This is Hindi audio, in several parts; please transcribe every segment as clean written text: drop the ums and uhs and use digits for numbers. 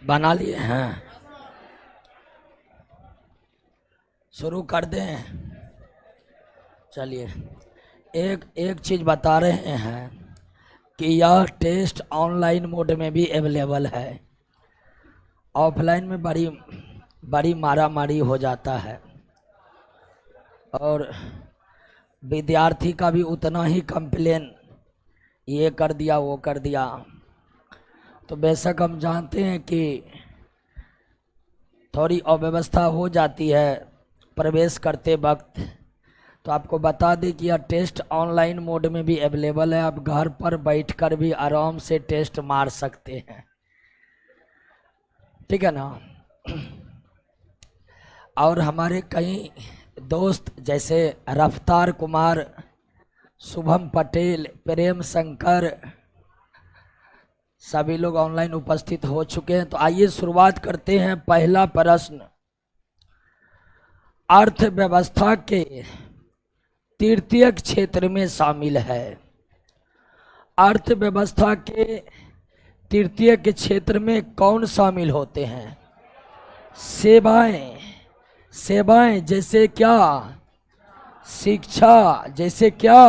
बना लिए हैं, शुरू कर दें। चलिए, एक एक चीज़ बता रहे हैं कि यह टेस्ट ऑनलाइन मोड में भी अवेलेबल है। ऑफलाइन में बड़ी बड़ी मारा मारी हो जाता है और विद्यार्थी का भी उतना ही कंप्लेन, ये कर दिया वो कर दिया। तो बेशक हम जानते हैं कि थोड़ी अव्यवस्था हो जाती है प्रवेश करते वक्त। तो आपको बता दें कि यह टेस्ट ऑनलाइन मोड में भी अवेलेबल है। आप घर पर बैठकर भी आराम से टेस्ट मार सकते हैं, ठीक है ना। और हमारे कई दोस्त जैसे रफ्तार कुमार, शुभम पटेल, प्रेम शंकर, सभी लोग ऑनलाइन उपस्थित हो चुके हैं। तो आइए शुरुआत करते हैं। पहला प्रश्न, अर्थव्यवस्था के तृतीय क्षेत्र में शामिल है। अर्थव्यवस्था के तृतीय के क्षेत्र में कौन शामिल होते हैं? सेवाएं। सेवाएं जैसे क्या? शिक्षा। जैसे क्या?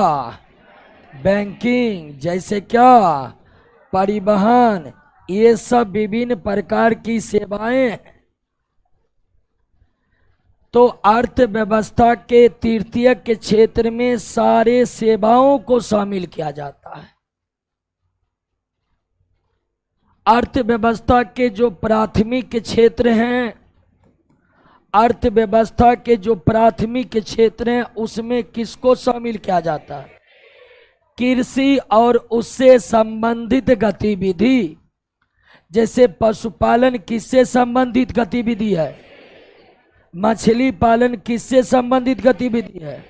बैंकिंग। जैसे क्या? परिवहन। ये सब विभिन्न प्रकार की सेवाएं। तो अर्थव्यवस्था के तृतीय के क्षेत्र में सारे सेवाओं को शामिल किया जाता है। अर्थव्यवस्था के जो प्राथमिक क्षेत्र हैं, अर्थव्यवस्था के जो प्राथमिक क्षेत्र हैं उसमें किसको शामिल किया जाता है? कृषि और उससे संबंधित गतिविधि। जैसे पशुपालन किससे संबंधित गतिविधि है? मछली पालन किससे संबंधित गतिविधि है?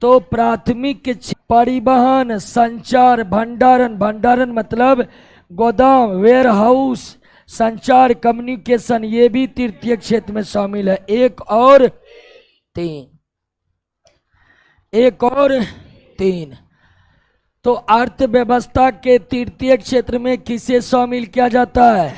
तो प्राथमिक परिवहन, संचार, भंडारण। भंडारण मतलब गोदाम, वेयर हाउस, संचार, कम्युनिकेशन, ये भी तृतीय क्षेत्र में शामिल है। एक और तीन। तो अर्थव्यवस्था के तृतीय क्षेत्र में किसे शामिल किया जाता है?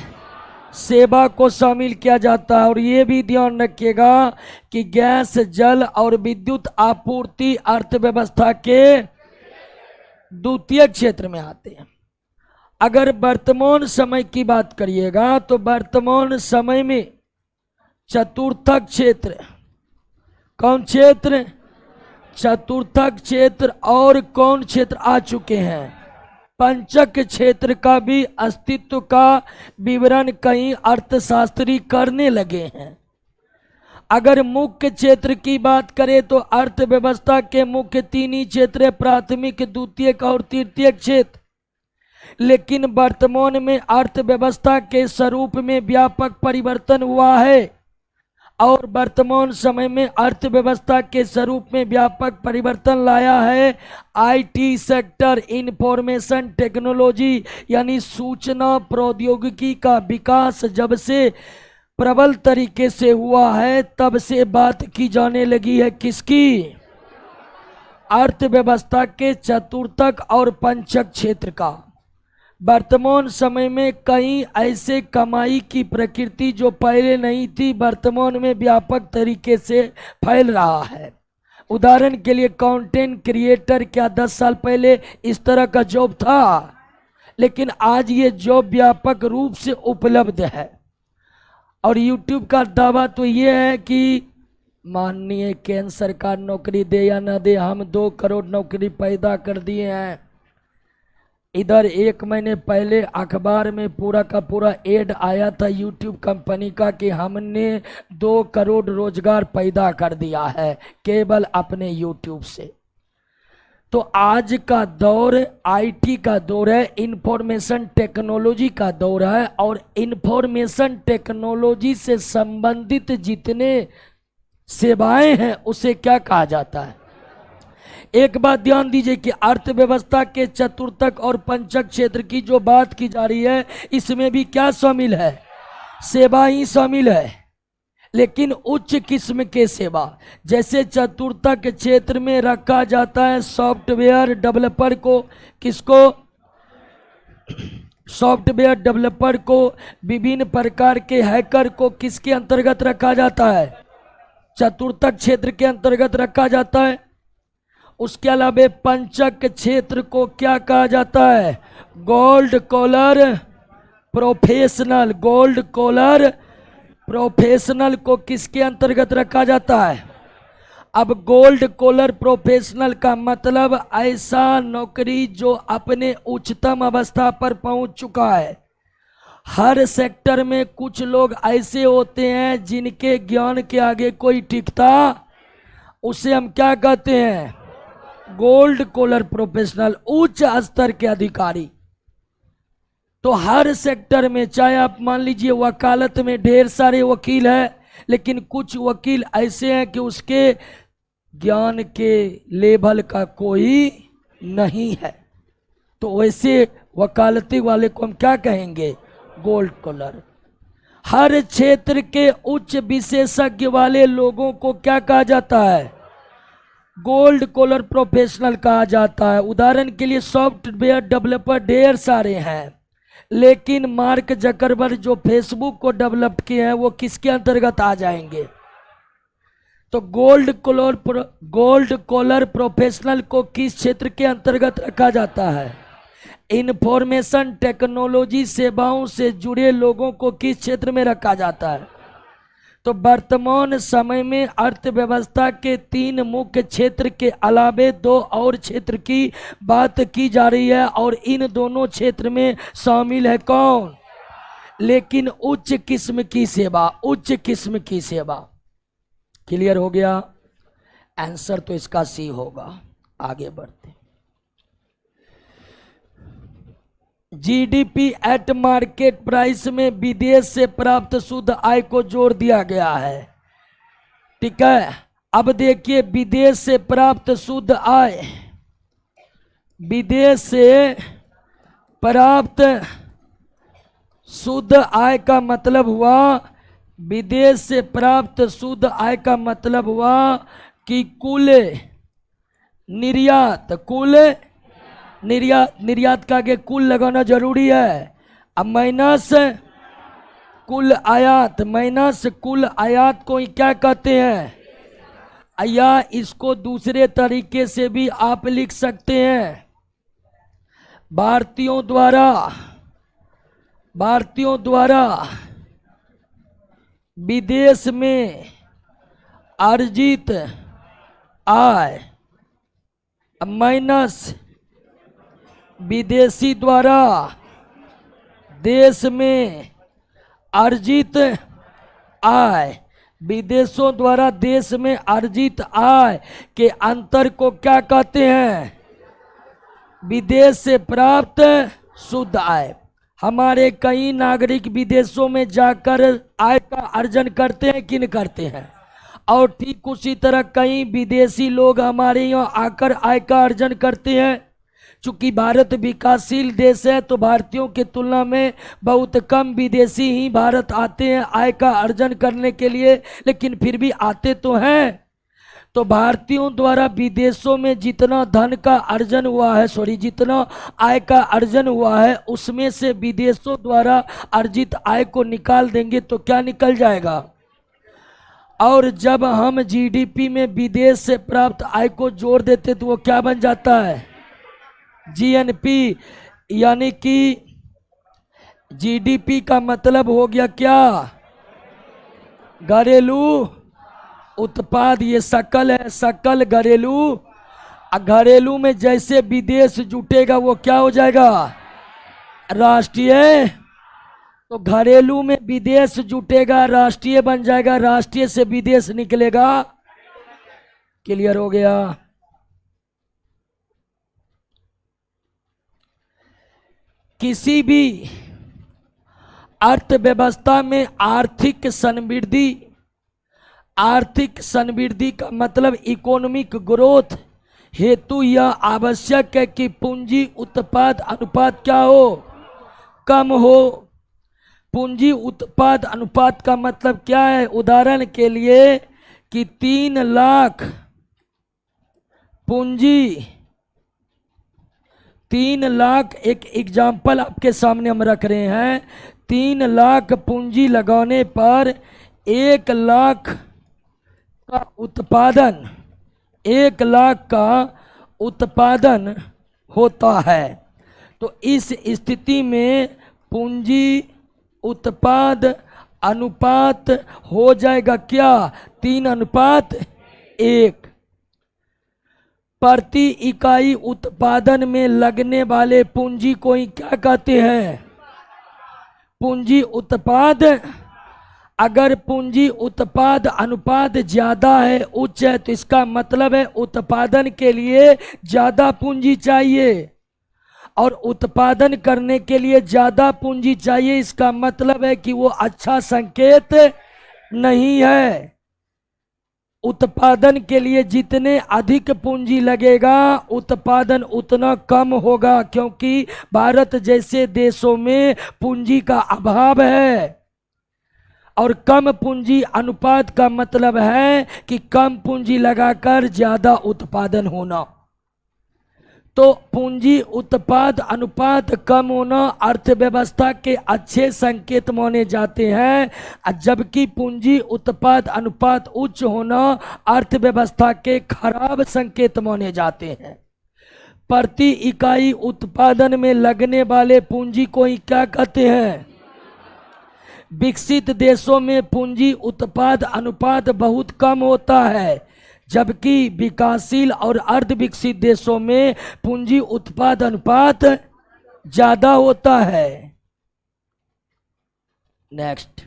सेवा को शामिल किया जाता है। और ये भी ध्यान रखिएगा कि गैस, जल और विद्युत आपूर्ति अर्थव्यवस्था के द्वितीय क्षेत्र में आते हैं। अगर वर्तमान समय की बात करिएगा तो वर्तमान समय में चतुर्थक क्षेत्र, कौन क्षेत्र? चतुर्थक क्षेत्र। और कौन क्षेत्र आ चुके हैं? पंचक क्षेत्र का भी अस्तित्व का विवरण कई अर्थशास्त्री करने लगे हैं। अगर मुख्य क्षेत्र की बात करें तो अर्थव्यवस्था के मुख्य तीन ही क्षेत्र, प्राथमिक, द्वितीयक और तृतीयक क्षेत्र। लेकिन वर्तमान में अर्थव्यवस्था के स्वरूप में व्यापक परिवर्तन हुआ है और वर्तमान समय में अर्थव्यवस्था के स्वरूप में व्यापक परिवर्तन लाया है आईटी सेक्टर, इंफॉर्मेशन टेक्नोलॉजी यानी सूचना प्रौद्योगिकी का विकास जब से प्रबल तरीके से हुआ है तब से बात की जाने लगी है किसकी? अर्थव्यवस्था के चतुर्थक और पंचक क्षेत्र का। वर्तमान समय में कई ऐसे कमाई की प्रकृति जो पहले नहीं थी वर्तमान में व्यापक तरीके से फैल रहा है। उदाहरण के लिए कंटेंट क्रिएटर, क्या 10 साल पहले इस तरह का जॉब था? लेकिन आज ये जॉब व्यापक रूप से उपलब्ध है। और यूट्यूब का दावा तो ये है कि माननीय केंद्र सरकार नौकरी दे या ना दे, हम 2 करोड़ नौकरी पैदा कर दिए हैं। इधर 1 महीने पहले अखबार में पूरा का पूरा एड आया था यूट्यूब कंपनी का कि हमने 2 करोड़ रोजगार पैदा कर दिया है केवल अपने यूट्यूब से। तो आज का दौर आईटी का दौर है, इंफॉर्मेशन टेक्नोलॉजी का दौर है। और इंफॉर्मेशन टेक्नोलॉजी से संबंधित जितने सेवाएं हैं उसे क्या कहा जाता है? एक बात ध्यान दीजिए कि अर्थव्यवस्था के चतुर्थक और पंचक क्षेत्र की जो बात की जा रही है इसमें भी क्या शामिल है? सेवा ही शामिल है, लेकिन उच्च किस्म के सेवा। जैसे चतुर्थक क्षेत्र में रखा जाता है सॉफ्टवेयर डेवलपर को, किसको? सॉफ्टवेयर डेवलपर को, विभिन्न प्रकार के हैकर को किसके अंतर्गत रखा जाता है? चतुर्थक क्षेत्र के अंतर्गत रखा जाता है। उसके अलावा पंचक क्षेत्र को क्या कहा जाता है? Gold collar professional. Gold collar professional को किसके अंतर्गत रखा जाता है? अब गोल्ड कॉलर प्रोफेशनल का मतलब ऐसा नौकरी जो अपने उच्चतम अवस्था पर पहुंच चुका है। हर सेक्टर में कुछ लोग ऐसे होते हैं जिनके ज्ञान के आगे कोई टिकता, उसे हम क्या कहते हैं? गोल्ड कॉलर प्रोफेशनल, उच्च स्तर के अधिकारी। तो हर सेक्टर में, चाहे आप मान लीजिए वकालत में ढेर सारे वकील हैं, लेकिन कुछ वकील ऐसे हैं कि उसके ज्ञान के लेवल का कोई नहीं है, तो वैसे वकालती वाले को हम क्या कहेंगे? Gold collar. हर क्षेत्र के उच्च विशेषज्ञ वाले लोगों को क्या कहा जाता है? गोल्ड कॉलर प्रोफेशनल कहा जाता है। उदाहरण के लिए सॉफ्टवेयर डेवलपर ढेर सारे हैं, लेकिन मार्क जकरबर्ग जो फेसबुक को डेवलप किए हैं वो किसके अंतर्गत आ जाएंगे? तो गोल्ड कॉलर प्रोफेशनल को किस क्षेत्र के अंतर्गत रखा जाता है? इंफॉर्मेशन टेक्नोलॉजी सेवाओं से जुड़े लोगों को किस क्षेत्र में रखा जाता है? तो वर्तमान समय में अर्थव्यवस्था के 3 मुख्य क्षेत्र के अलावे 2 और क्षेत्र की बात की जा रही है, और इन दोनों क्षेत्र में शामिल है कौन? लेकिन उच्च किस्म की सेवा, उच्च किस्म की सेवा। क्लियर हो गया? आंसर तो इसका सी होगा। आगे बढ़ते। जीडीपी एट मार्केट प्राइस में विदेश से प्राप्त शुद्ध आय को जोड़ दिया गया है। ठीक है, अब देखिए विदेश से प्राप्त शुद्ध आय, विदेश से प्राप्त शुद्ध आय का मतलब हुआ, विदेश से प्राप्त शुद्ध आय का मतलब हुआ कि कुल निर्यात, कुल निर्यात का आगे कुल लगाना जरूरी है। अब माइनस कुल आयात, माइनस कुल आयात को क्या कहते हैं? या इसको दूसरे तरीके से भी आप लिख सकते हैं, भारतीयों द्वारा विदेश में अर्जित आय माइनस विदेशी द्वारा देश में अर्जित आय। विदेशों द्वारा देश में अर्जित आय के अंतर को क्या कहते हैं? विदेश से प्राप्त शुद्ध आय। हमारे कई नागरिक विदेशों में जाकर आय का अर्जन करते हैं कि नहीं करते हैं? और ठीक उसी तरह कई विदेशी लोग हमारे यहाँ आकर आय का अर्जन करते हैं। चूंकि भारत विकासशील देश है, तो भारतीयों की तुलना में बहुत कम विदेशी ही भारत आते हैं आय का अर्जन करने के लिए, लेकिन फिर भी आते तो हैं। तो भारतीयों द्वारा विदेशों में जितना धन का अर्जन हुआ है, जितना आय का अर्जन हुआ है, उसमें से विदेशों द्वारा अर्जित आय को निकाल देंगे तो क्या निकल जाएगा? और जब हम जीडीपी में विदेश से प्राप्त आय को जोड़ देते तो वो क्या बन जाता है? जीएनपी। यानी कि जीडीपी का मतलब हो गया क्या? घरेलू उत्पाद। ये सकल है, सकल घरेलू। घरेलू में जैसे विदेश जुटेगा वो क्या हो जाएगा? राष्ट्रीय। तो घरेलू में विदेश जुटेगा, राष्ट्रीय बन जाएगा, राष्ट्रीय से विदेश निकलेगा। क्लियर हो गया? किसी भी अर्थव्यवस्था में आर्थिक समृद्धि का मतलब इकोनॉमिक ग्रोथ हेतु यह आवश्यक है कि पूंजी उत्पाद अनुपात क्या हो? कम हो। पूंजी उत्पाद अनुपात का मतलब क्या है? उदाहरण के लिए कि 3 लाख पूंजी 3 लाख, एक एग्जाम्पल आपके सामने हम रख रहे हैं, 3 लाख पूंजी लगाने पर 1 लाख का उत्पादन, 1 लाख का उत्पादन होता है। तो इस स्थिति में पूंजी उत्पाद अनुपात हो जाएगा क्या? 3:1। प्रति इकाई उत्पादन में लगने वाले पूंजी को ही क्या कहते हैं? पूंजी उत्पाद। अगर पूंजी उत्पाद अनुपात ज्यादा है, उच्च है, तो इसका मतलब है उत्पादन के लिए ज्यादा पूंजी चाहिए, और उत्पादन करने के लिए ज्यादा पूंजी चाहिए, इसका मतलब है कि वो अच्छा संकेत नहीं है। उत्पादन के लिए जितने अधिक पूंजी लगेगा, उत्पादन उतना कम होगा, क्योंकि भारत जैसे देशों में पूंजी का अभाव है। और कम पूंजी अनुपात का मतलब है कि कम पूंजी लगाकर ज्यादा उत्पादन होना। तो पूंजी उत्पाद अनुपात कम होना अर्थव्यवस्था के अच्छे संकेत माने जाते हैं, जबकि पूंजी उत्पाद अनुपात उच्च होना अर्थव्यवस्था के खराब संकेत माने जाते हैं। प्रति इकाई उत्पादन में लगने वाले पूंजी को ही क्या कहते हैं? विकसित देशों में पूंजी उत्पाद अनुपात बहुत कम होता है, जबकि विकासशील और अर्ध विकसित देशों में पूंजी उत्पाद अनुपात ज्यादा होता है। नेक्स्ट,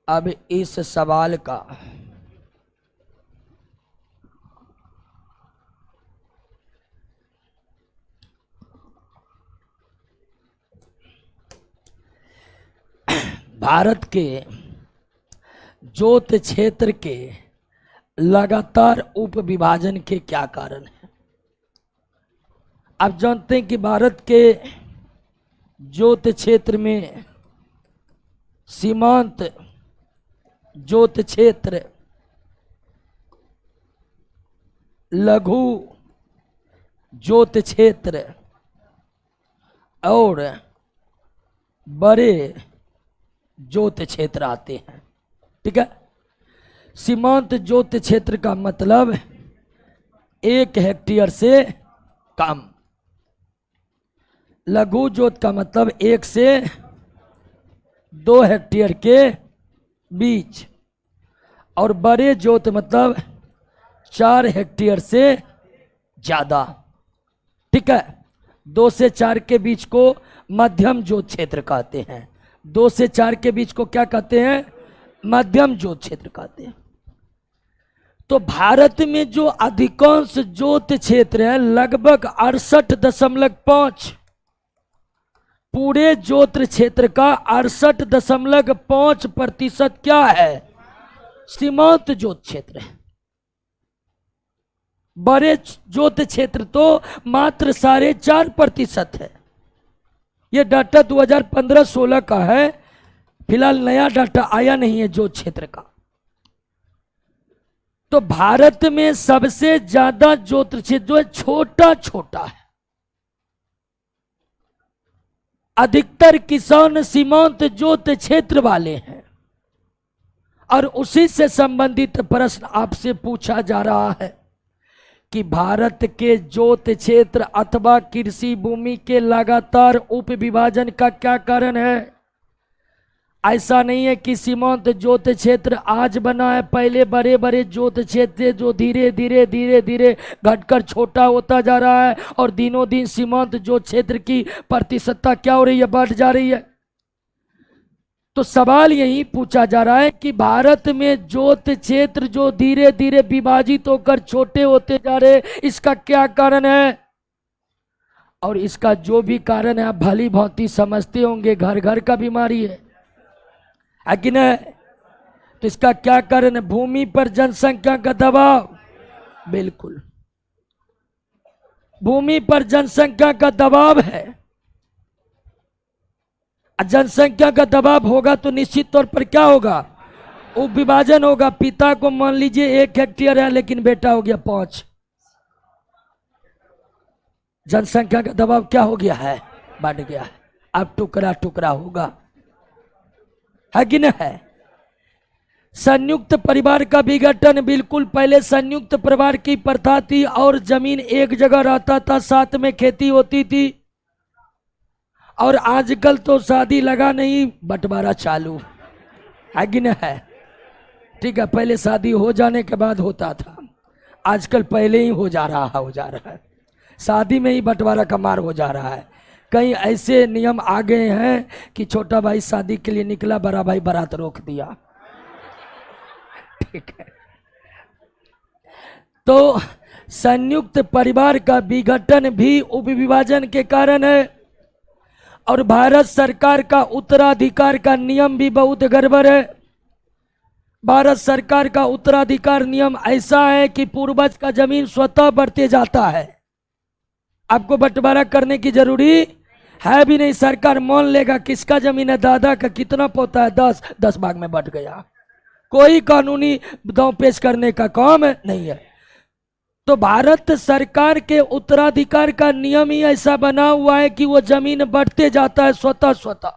अब इस सवाल का भारत के जोत क्षेत्र के लगातार उप विभाजन के क्या कारण है? आप जानते हैं कि भारत के जोत क्षेत्र में सीमांत जोत क्षेत्र, लघु जोत क्षेत्र और बड़े जोत क्षेत्र आते हैं। ठीक है, सीमांत जोत क्षेत्र का मतलब 1 हेक्टेयर से कम, लघु जोत का मतलब 1 से 2 हेक्टेयर के बीच, और बड़े जोत मतलब 4 हेक्टेयर से ज्यादा। ठीक है, 2 से 4 के बीच को मध्यम जोत क्षेत्र कहते हैं। 2 से 4 के बीच को क्या कहते हैं? मध्यम जोत क्षेत्र कहते हैं। तो भारत में जो अधिकांश जोत क्षेत्र है, लगभग 68.5, पूरे जोत क्षेत्र का 68.5% क्या है? सीमांत जोत क्षेत्र है। बड़े जोत क्षेत्र तो मात्र 4.5% है। यह डाटा 2015-16 का है, फिलहाल नया डाटा आया नहीं है जोत क्षेत्र का। तो भारत में सबसे ज्यादा जोत क्षेत्र जो है छोटा छोटा है। अधिकतर किसान सीमांत जोत क्षेत्र वाले हैं, और उसी से संबंधित प्रश्न आपसे पूछा जा रहा है कि भारत के जोत क्षेत्र अथवा कृषि भूमि के लगातार उप विभाजन का क्या कारण है? ऐसा नहीं है कि सीमांत जोत क्षेत्र आज बना है, पहले बड़े बड़े जोत क्षेत्र जो धीरे धीरे धीरे धीरे घटकर छोटा होता जा रहा है, और दिनों दिन सीमांत जोत क्षेत्र की प्रतिशतता क्या हो रही है? बढ़ जा रही है। तो सवाल यही पूछा जा रहा है कि भारत में जोत क्षेत्र जो धीरे धीरे विभाजित होकर छोटे होते जा रहे, इसका क्या कारण है? और इसका जो भी कारण है आप भली भांति समझते होंगे, घर घर का बीमारी है कि नहीं? तो इसका क्या कारण है? भूमि पर जनसंख्या का दबाव। बिल्कुल, भूमि पर जनसंख्या का दबाव है। जनसंख्या का दबाव होगा तो निश्चित तौर पर क्या होगा? उप विभाजन होगा। पिता को मान लीजिए 1 हेक्टेयर है, लेकिन बेटा हो गया 5। जनसंख्या का दबाव क्या हो गया है, बढ़ गया है। अब टुकड़ा टुकड़ा होगा, है कि नहीं है। संयुक्त परिवार का विघटन, बिल्कुल पहले संयुक्त परिवार की प्रथा थी और जमीन एक जगह रहता था, साथ में खेती होती थी। और आजकल तो शादी लगा नहीं बंटवारा चालू, है कि नहीं है। ठीक है, पहले शादी हो जाने के बाद होता था, आजकल पहले ही हो जा रहा है। शादी में ही बंटवारा का मार हो जा रहा है। कई ऐसे नियम आ गए हैं कि छोटा भाई शादी के लिए निकला, बड़ा भाई बारात रोक दिया। ठीक है, तो संयुक्त परिवार का विघटन भी उपविभाजन के कारण है। और भारत सरकार का उत्तराधिकार का नियम भी बहुत गड़बड़ है। भारत सरकार का उत्तराधिकार नियम ऐसा है कि पूर्वज का जमीन स्वतः बढ़ते जाता है, आपको बंटवारा करने की जरूरी है भी नहीं। सरकार मान लेगा किसका जमीन है, दादा का कितना पोता है, 10 भाग में बंट गया, कोई कानूनी दांव पेश करने का काम नहीं है। तो भारत सरकार के उत्तराधिकार का नियम ही ऐसा बना हुआ है कि वो जमीन बढ़ते जाता है स्वतः।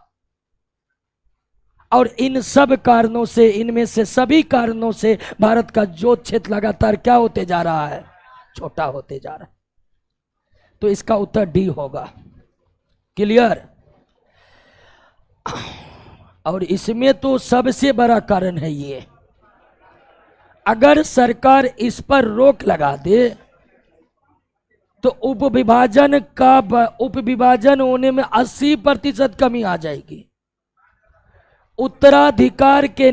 और इन सब कारणों से, इनमें से सभी कारणों से भारत का जो क्षेत्र लगातार क्या होते जा रहा है, छोटा होते जा रहा है। तो इसका उत्तर डी होगा। क्लियर। और इसमें तो सबसे बड़ा कारण है ये, अगर सरकार इस पर रोक लगा दे तो उपविभाजन होने में 80% कमी आ जाएगी। उत्तराधिकार के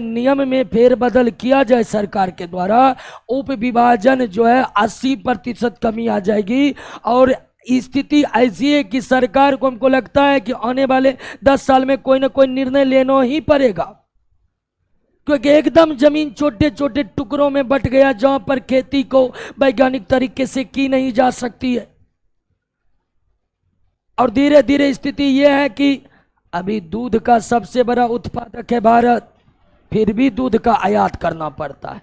नियम में फेरबदल किया जाए सरकार के द्वारा, उपविभाजन जो है 80% कमी आ जाएगी। और स्थिति ऐसी है कि सरकार को, हमको लगता है कि आने वाले 10 साल में कोई ना कोई निर्णय लेना ही पड़ेगा, क्योंकि एकदम जमीन छोटे छोटे टुकड़ों में बंट गया जहां पर खेती को वैज्ञानिक तरीके से की नहीं जा सकती है। और धीरे धीरे स्थिति यह है कि अभी दूध का सबसे बड़ा उत्पादक है भारत, फिर भी दूध का आयात करना पड़ता है।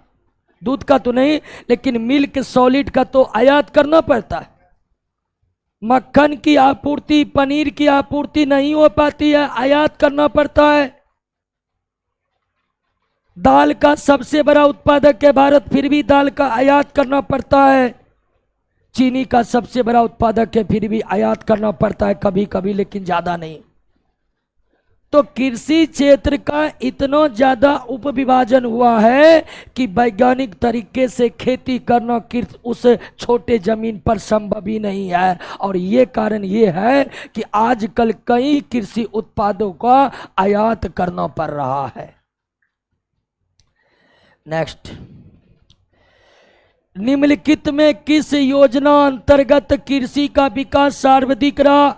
दूध का तो नहीं, लेकिन मिल्क सॉलिड का तो आयात करना पड़ता है। मक्खन की आपूर्ति, पनीर की आपूर्ति नहीं हो पाती है, आयात करना पड़ता है। दाल का सबसे बड़ा उत्पादक है भारत, फिर भी दाल का आयात करना पड़ता है। चीनी का सबसे बड़ा उत्पादक है, फिर भी आयात करना पड़ता है कभी कभी, लेकिन ज्यादा नहीं। तो कृषि क्षेत्र का इतना ज्यादा उपविभाजन हुआ है कि वैज्ञानिक तरीके से खेती करना उस छोटे जमीन पर संभव ही नहीं है। और ये कारण ये है कि आजकल कई कृषि उत्पादों का आयात करना पड़ रहा है। नेक्स्ट, निम्नलिखित में किस योजना अंतर्गत कृषि का विकास सर्वाधिक रहा?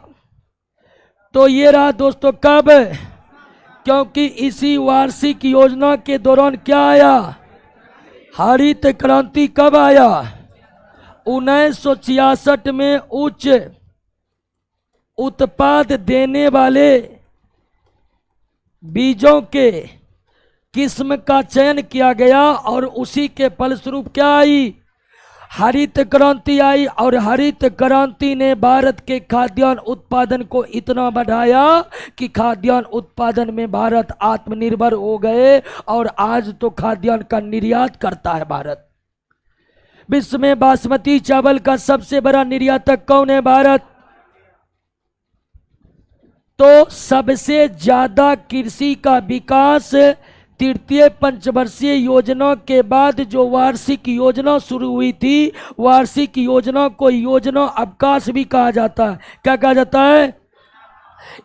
तो ये रहा दोस्तों, कब? क्योंकि इसी वार्षिक योजना के दौरान क्या आया? हरित क्रांति। कब आया? 1966 में उच्च उत्पाद देने वाले बीजों के किस्म का चयन किया गया और उसी के फलस्वरूप क्या आई? हरित क्रांति आई। और हरित क्रांति ने भारत के खाद्यान्न उत्पादन को इतना बढ़ाया कि खाद्यान्न उत्पादन में भारत आत्मनिर्भर हो गए और आज तो खाद्यान्न का निर्यात करता है भारत। विश्व में बासमती चावल का सबसे बड़ा निर्यातक कौन है? भारत। तो सबसे ज्यादा कृषि का विकास तृतीय पंचवर्षीय योजना के बाद जो वार्षिक योजना शुरू हुई थी, वार्षिक योजना को योजना अवकाश भी कहा जाता है। क्या कहा जाता है?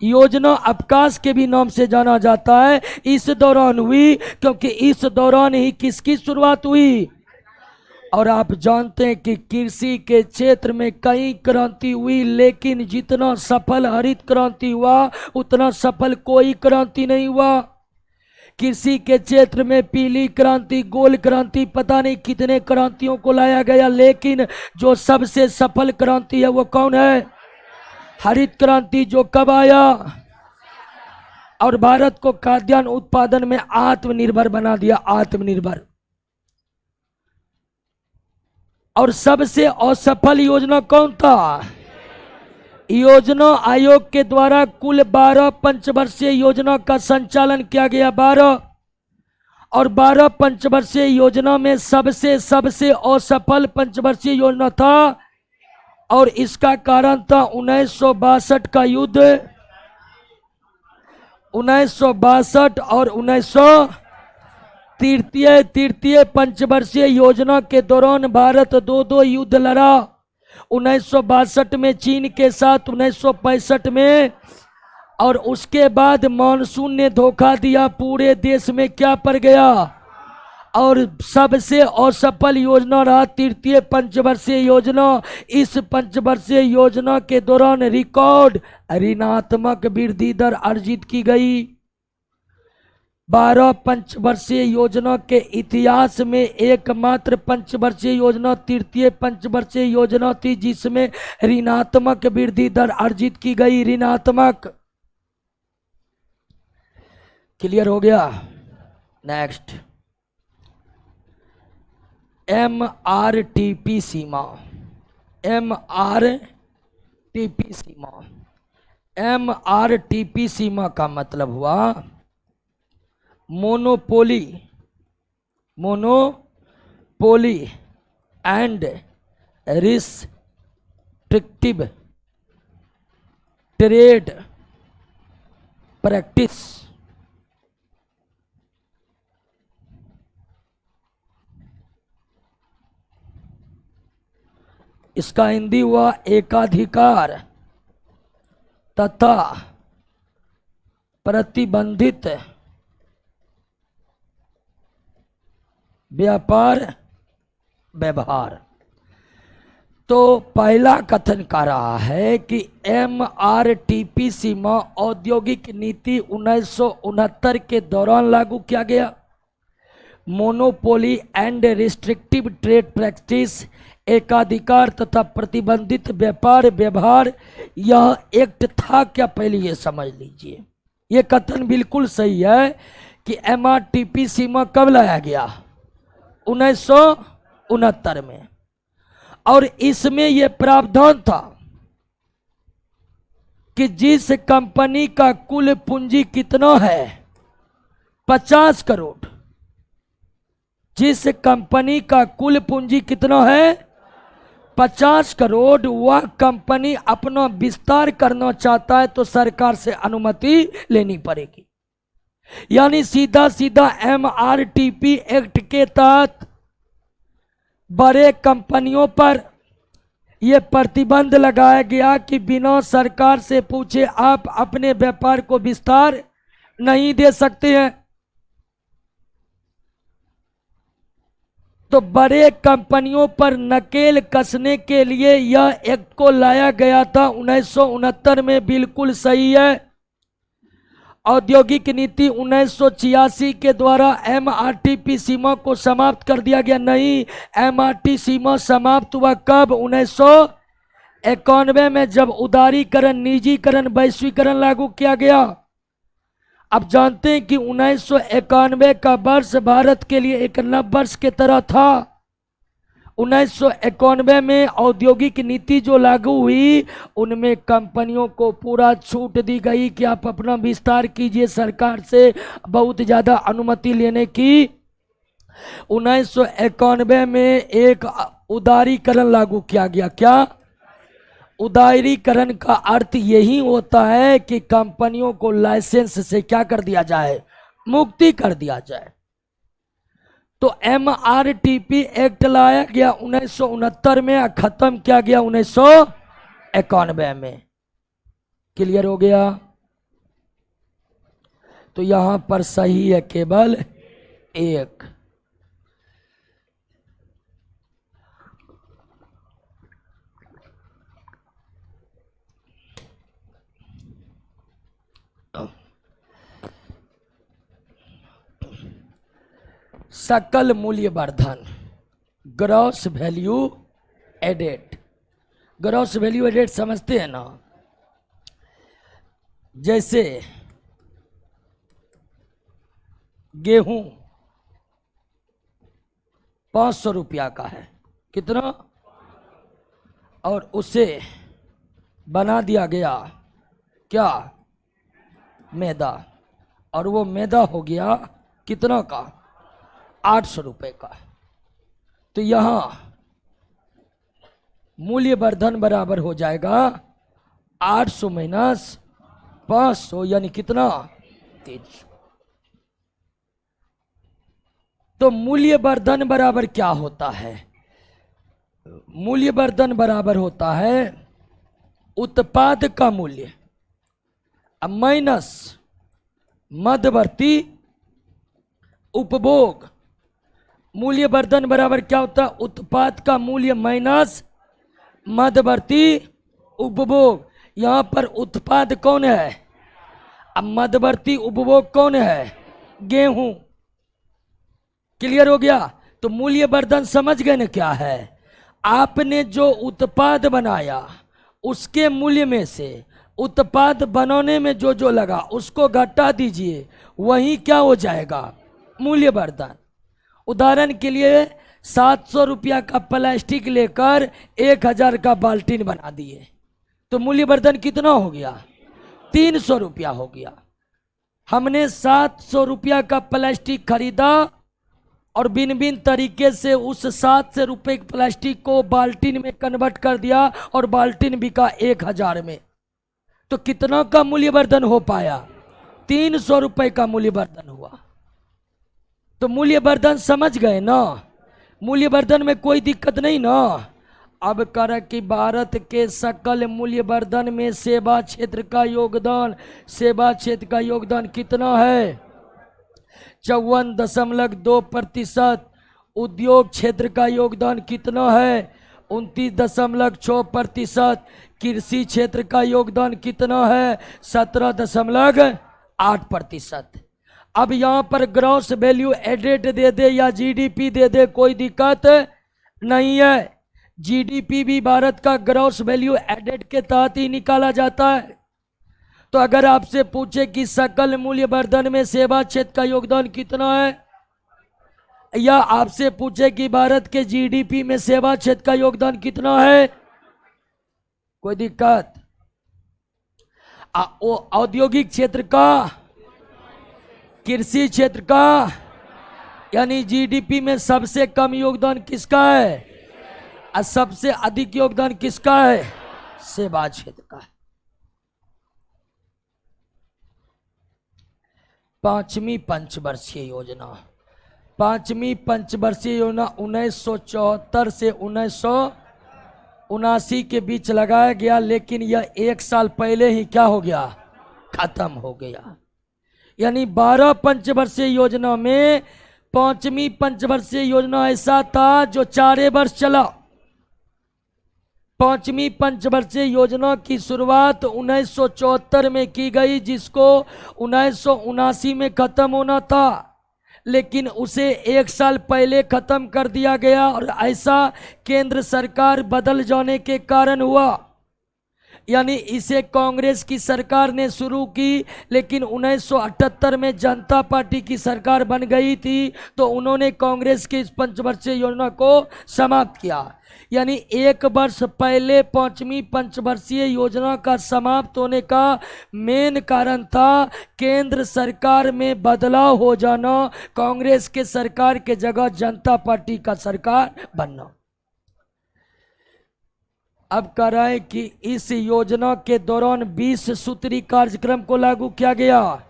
योजना अवकाश के भी नाम से जाना जाता है। इस दौरान हुई, क्योंकि इस दौरान ही किसकी शुरुआत हुई? और आप जानते हैं कि कृषि के क्षेत्र में कई क्रांति हुई, लेकिन जितना सफल हरित क्रांति हुआ उतना सफल कोई क्रांति नहीं हुआ। कृषि के क्षेत्र में पीली क्रांति, गोल क्रांति, पता नहीं कितने क्रांतियों को लाया गया, लेकिन जो सबसे सफल क्रांति है वो कौन है? हरित क्रांति। जो कब आया? और भारत को खाद्यान्न उत्पादन में आत्मनिर्भर बना दिया, आत्मनिर्भर। और सबसे असफल योजना कौन था? योजना आयोग के द्वारा कुल 12 पंचवर्षीय योजना का संचालन किया गया। 12 और 12 पंचवर्षीय योजना में सबसे असफल पंचवर्षीय योजना था और इसका कारण था 1962 का युद्ध। 1962 और 1900 तृतीय पंचवर्षीय योजना के दौरान भारत दो युद्ध लड़ा। 1962 में चीन के साथ, 1965 में, और उसके बाद मानसून ने धोखा दिया, पूरे देश में क्या पड़ गया। और सबसे असफल योजना रहा तृतीय पंचवर्षीय योजना। इस पंचवर्षीय योजना के दौरान रिकॉर्ड ऋणात्मक वृद्धि दर अर्जित की गई। 12 पंचवर्षीय योजना के इतिहास में एकमात्र पंचवर्षीय योजना तृतीय पंचवर्षीय योजना थी जिसमें ऋणात्मक वृद्धि दर अर्जित की गई। ऋणात्मक। क्लियर हो गया? नेक्स्ट, MRTP सीमा। MRTP सीमा। MRTP सीमा का मतलब हुआ monopoly and restrictive trade practice. इसका हिंदी हुआ एकाधिकार तथा प्रतिबंधित व्यापार व्यवहार। तो पहला कथन का रहा है कि MRTP सीमा औद्योगिक नीति 1969 के दौरान लागू किया गया। Monopoly and restrictive trade practice, एकाधिकार तथा प्रतिबंधित व्यापार व्यवहार, यह एक्ट था क्या? पहले ये समझ लीजिए। ये कथन बिल्कुल सही है कि MRTP सीमा कब लाया गया? 1969 में। और इसमें यह प्रावधान था कि जिस कंपनी का कुल पूंजी कितना है? 50 करोड़। जिस कंपनी का कुल पूंजी कितना है? 50 करोड़। वह कंपनी अपना विस्तार करना चाहता है तो सरकार से अनुमति लेनी पड़ेगी। यानी सीधा MRTP एक्ट के तहत बड़े कंपनियों पर यह प्रतिबंध लगाया गया कि बिना सरकार से पूछे आप अपने व्यापार को विस्तार नहीं दे सकते हैं। तो बड़े कंपनियों पर नकेल कसने के लिए यह एक्ट को लाया गया था 1969 में। बिल्कुल सही है। औद्योगिक नीति 1986 के द्वारा MRTP सीमा को समाप्त कर दिया गया। नहीं, MRTP सीमा समाप्त हुआ कब? 1991 में, जब उदारीकरण, निजीकरण, वैश्वीकरण लागू किया गया। अब जानते हैं कि 1991 का वर्ष भारत के लिए एक नववर्ष के तरह था। 1991 में औद्योगिक नीति जो लागू हुई उनमें कंपनियों को पूरा छूट दी गई कि आप अपना विस्तार कीजिए, सरकार से बहुत ज्यादा अनुमति लेने की। 1991 में एक उदारीकरण लागू किया गया। क्या? उदारीकरण का अर्थ यही होता है कि कंपनियों को लाइसेंस से क्या कर दिया जाए? मुक्ति कर दिया जाए। तो MRTP एक्ट लाया गया 1969 में, खत्म किया गया 1991 में। क्लियर हो गया? तो यहां पर सही है केवल एक। सकल मूल्य वर्धन, gross value added. Gross value added समझते हैं ना? जैसे गेहूं 500 रुपया का है। कितना? और उसे बना दिया गया क्या, मैदा, और वो मैदा हो गया कितना का, 800 रुपये का। तो यहां मूल्यवर्धन बराबर हो जाएगा 800 माइनस 500 यानी कितना, 300। तो मूल्यवर्धन बराबर क्या होता है, मूल्यवर्धन बराबर होता है उत्पाद का मूल्य माइनस मध्यवर्ती उपभोग। मूल्यवर्धन बराबर क्या होता है, उत्पाद का मूल्य माइनस मध्यवर्ती उपभोग। यहां पर उत्पाद कौन है, अब मध्यवर्ती उपभोग कौन है, गेहूं। क्लियर हो गया। तो मूल्यवर्धन समझ गए ना क्या है, आपने जो उत्पाद बनाया उसके मूल्य में से उत्पाद बनाने में जो जो लगा उसको घटा दीजिए, वही क्या हो जाएगा, मूल्यवर्धन। उदाहरण के लिए 700 रुपया का प्लास्टिक लेकर 1000 का बाल्टीन बना दिए, तो मूल्यवर्धन कितना हो गया, 300 रुपया हो गया। हमने 700 रुपया का प्लास्टिक खरीदा और भिन्न भिन्न तरीके से उस 700 रुपये प्लास्टिक को बाल्टीन में कन्वर्ट कर दिया और बाल्टीन बिका 1000 में, तो कितना का मूल्यवर्धन हो पाया, 300 रुपये का मूल्यवर्धन हुआ। तो मूल्यवर्धन समझ गए ना, मूल्यवर्धन में कोई दिक्कत नहीं ना। अब कर कि भारत के सकल मूल्यवर्धन में सेवा क्षेत्र का योगदान, सेवा क्षेत्र का योगदान कितना है, 54.2%। उद्योग क्षेत्र का योगदान कितना है, 29.6%। कृषि क्षेत्र का योगदान कितना है, 17.8%। अब यहां पर ग्रॉस वैल्यू एडेड दे दे या जीडीपी दे दे, कोई दिक्कत नहीं है। जीडीपी भी भारत का ग्रॉस वैल्यू एडेड के तहत ही निकाला जाता है। तो अगर आपसे पूछे कि सकल मूल्यवर्धन में सेवा क्षेत्र का योगदान कितना है, या आपसे पूछे कि भारत के जीडीपी में सेवा क्षेत्र का योगदान कितना है, कोई दिक्कत। औद्योगिक क्षेत्र का, कृषि क्षेत्र का, यानी जीडीपी में सबसे कम योगदान किसका है और सबसे अधिक योगदान किसका है, सेवा क्षेत्र का है। पांचवी पंचवर्षीय योजना, पांचवी पंचवर्षीय योजना 1974 से 1979 के बीच लगाया गया, लेकिन यह 1 साल पहले ही क्या हो गया, खत्म हो गया। यानी 12 पंचवर्षीय योजना में पांचवी पंचवर्षीय योजना ऐसा था जो 4 वर्ष चला। पांचवी पंचवर्षीय योजना की शुरुआत 1974 में की गई, जिसको 1979 में खत्म होना था, लेकिन उसे 1 साल पहले खत्म कर दिया गया। और ऐसा केंद्र सरकार बदल जाने के कारण हुआ। यानी इसे कांग्रेस की सरकार ने शुरू की, लेकिन 1978 में जनता पार्टी की सरकार बन गई थी, तो उन्होंने कांग्रेस की इस पंचवर्षीय योजना को समाप्त किया। यानी 1 वर्ष पहले पांचवी पंचवर्षीय योजना का समाप्त होने का मेन कारण था केंद्र सरकार में बदलाव हो जाना, कांग्रेस के सरकार के जगह जनता पार्टी का सरकार बनना। अब कह रहा है कि इस योजना के दौरान 20 सूत्री कार्यक्रम को लागू किया गया।